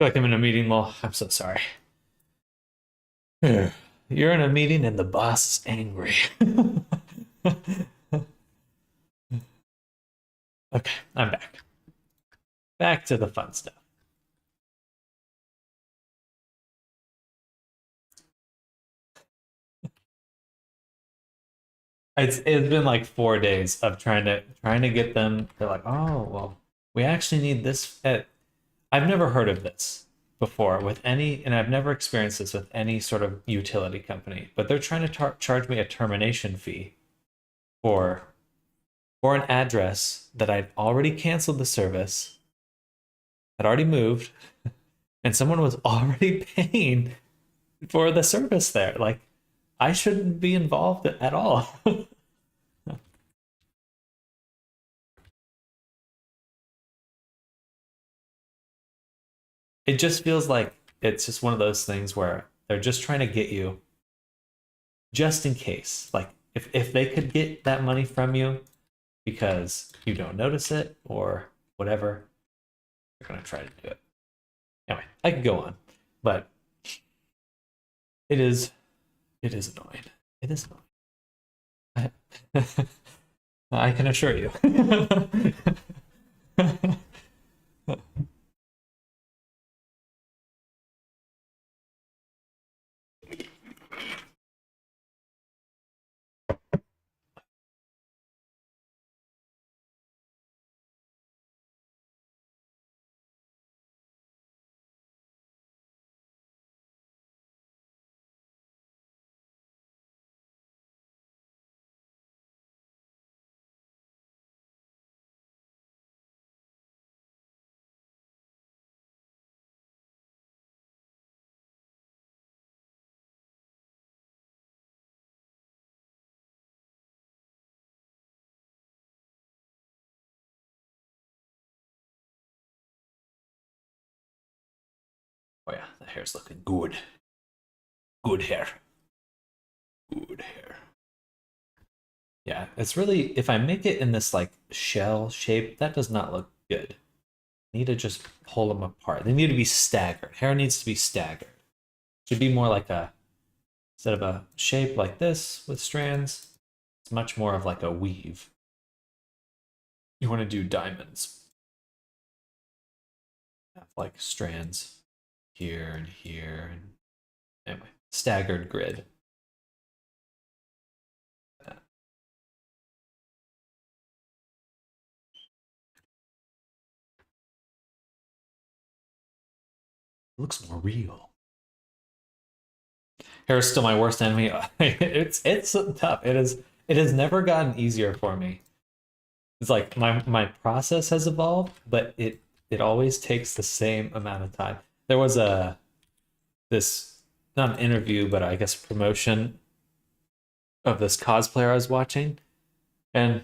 feel like I'm in a meeting, Lol. I'm so sorry. You're in a meeting and the boss is angry. Okay, I'm back. Back to the fun stuff. It's been like 4 days of trying to get them. They're like, oh well, we actually need this. I've never heard of this before with any, and I've never experienced this with any sort of utility company. But they're trying to charge me a termination fee for for an address that I'd already canceled the service, had already moved, and someone was already paying for the service there. Like, I shouldn't be involved at all. It just feels like it's just one of those things where they're just trying to get you just in case. Like, if they could get that money from you because you don't notice it or whatever, they're going to try to do it. Anyway, I could go on, but it is it is annoying. It is annoying. I can assure you. Oh yeah, the hair's looking good. Good hair. Good hair. Yeah, it's really, if I make it in this like shell shape, that does not look good. I need to just pull them apart. They need to be staggered. Hair needs to be staggered. Should be more like a, instead of a shape like this with strands, it's much more of like a weave. You want to do diamonds. Have like strands here and here. And anyway, staggered grid. It looks more real. Hair is still my worst enemy. It's tough. It has never gotten easier for me. It's like my process has evolved, but it always takes the same amount of time. There was a this not an interview, but I guess promotion of this cosplayer I was watching, and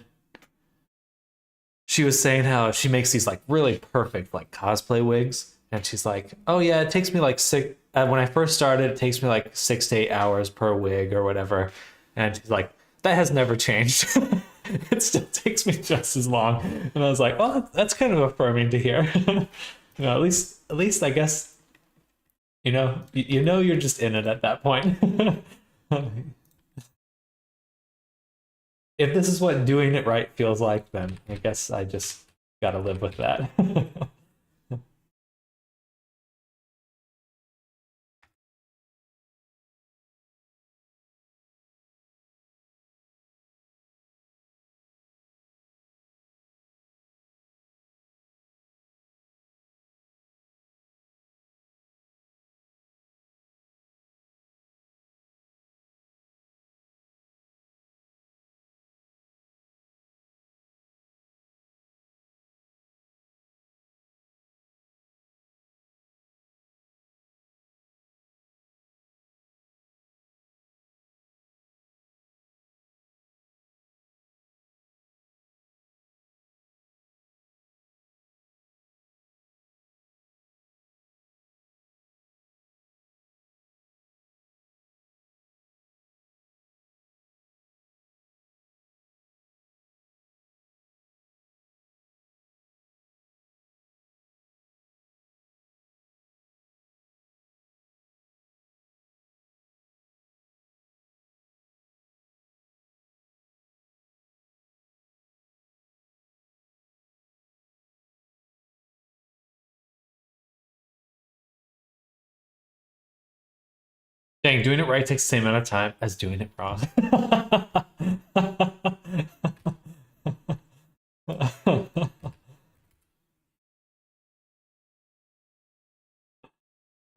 she was saying how she makes these like really perfect like cosplay wigs, and she's like, "Oh yeah, it takes me like six. When I first started, it takes me like 6 to 8 hours per wig or whatever." And she's like, "That has never changed. It still takes me just as long." And I was like, "Well, that's kind of affirming to hear." At least I guess you know you're just in it at that point. If this is what doing it right feels like, then I guess I just gotta live with that. Dang, doing it right takes the same amount of time as doing it wrong.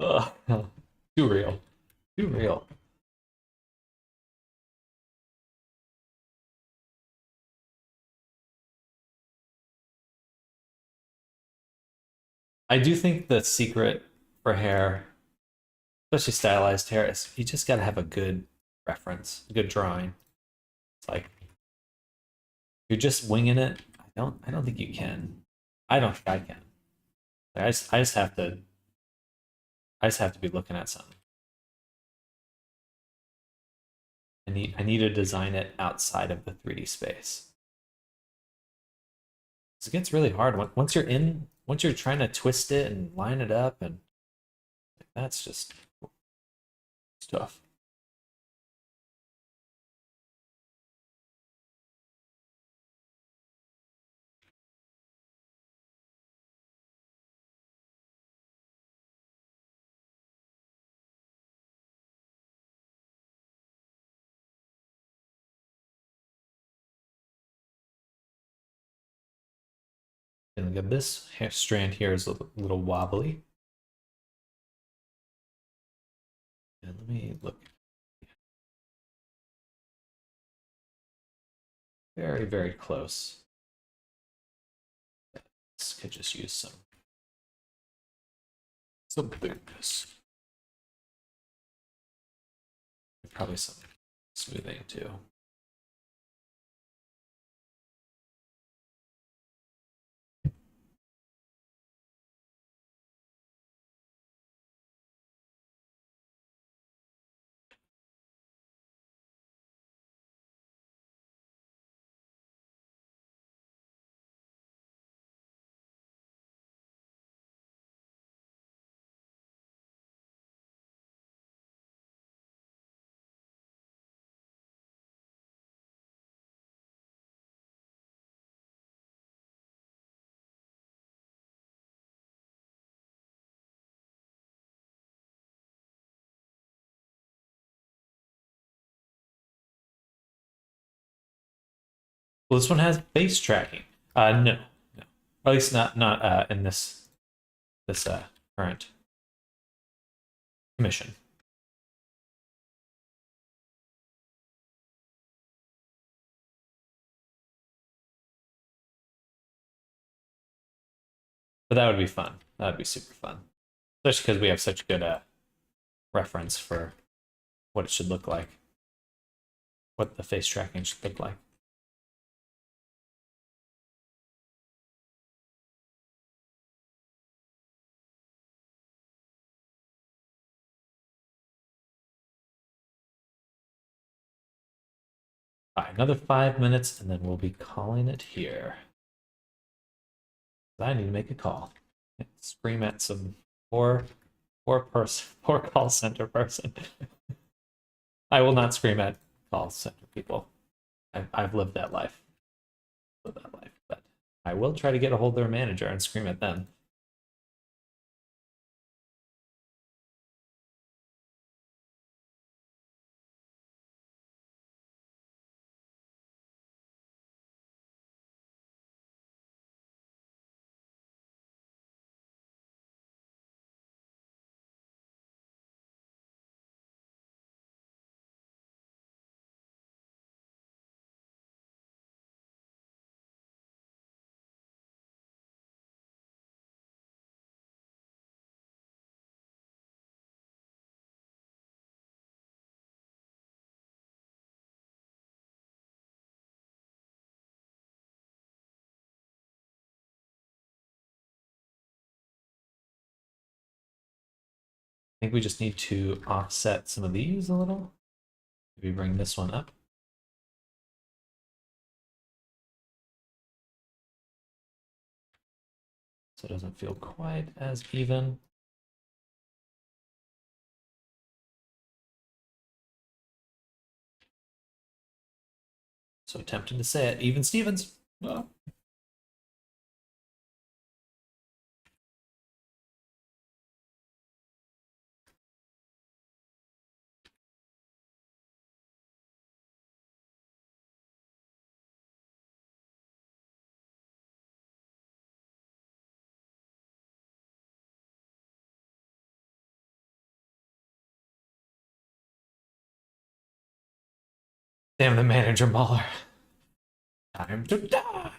Ugh. Too real. Too real. I do think the secret for hair, especially stylized hair, is you just gotta have a good reference, a good drawing. It's like you're just winging it. I don't think you can. I don't think I can. I just have to be looking at something. I need to design it outside of the 3D space. It gets really hard once you're trying to twist it and line it up, and that's just it's tough. And look at this hair strand here is a little wobbly. And let me look. Very, very close. This could just use some thickness. Probably some smoothing too. Well, this one has face tracking. No, no, or at least not in this current commission. But that would be fun. That would be super fun, especially because we have such good reference for what it should look like, what the face tracking should look like. All right, another 5 minutes, and then we'll be calling it here. I need to make a call. Scream at some poor call center person. I will not scream at call center people. I've lived that life. But I will try to get a hold of their manager and scream at them. I think we just need to offset some of these a little. Maybe bring this one up. So it doesn't feel quite as even. So tempted to say it. Even Stevens. Oh. Damn the manager, Mahler. Time to die.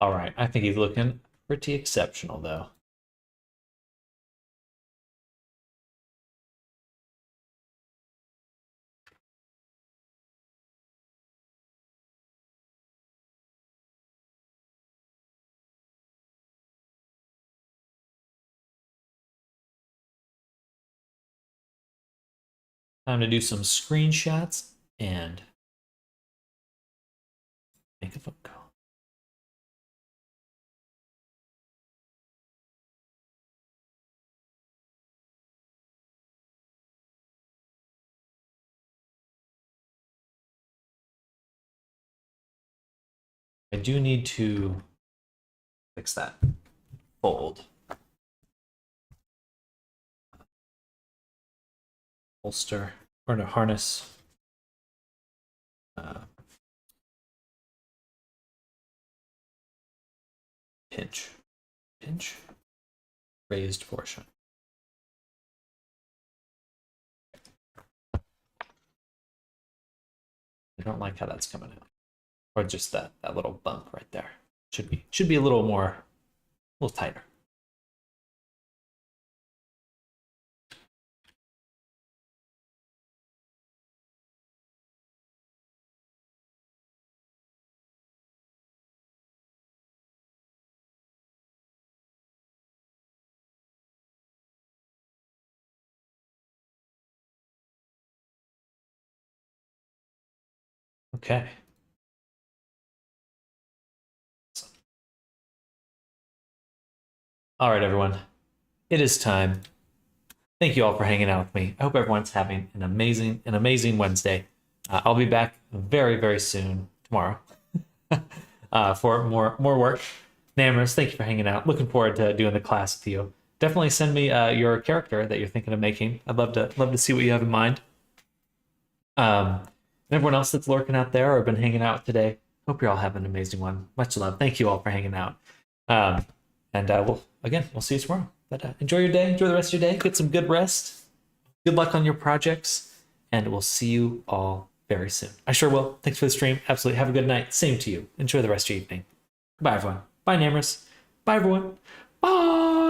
All right, I think he's looking pretty exceptional, though. Time to do some screenshots and make a phone call. I do need to fix that fold. Holster, or no, harness. Pinch. Pinch. Raised portion. I don't like how that's coming out. Or just that little bump right there. Should be a little more, a little tighter. Okay. All right, everyone. It is time. Thank you all for hanging out with me. I hope everyone's having an amazing Wednesday. I'll be back very, very soon tomorrow for more work. Namers, thank you for hanging out. Looking forward to doing the class with you. Definitely send me your character that you're thinking of making. I'd love to see what you have in mind. And everyone else that's lurking out there or been hanging out today, hope you're all having an amazing one. Much love. Thank you all for hanging out. And we'll see you tomorrow. But enjoy your day. Enjoy the rest of your day. Get some good rest. Good luck on your projects. And we'll see you all very soon. I sure will. Thanks for the stream. Absolutely. Have a good night. Same to you. Enjoy the rest of your evening. Bye, everyone. Bye, Namers. Bye, everyone. Bye.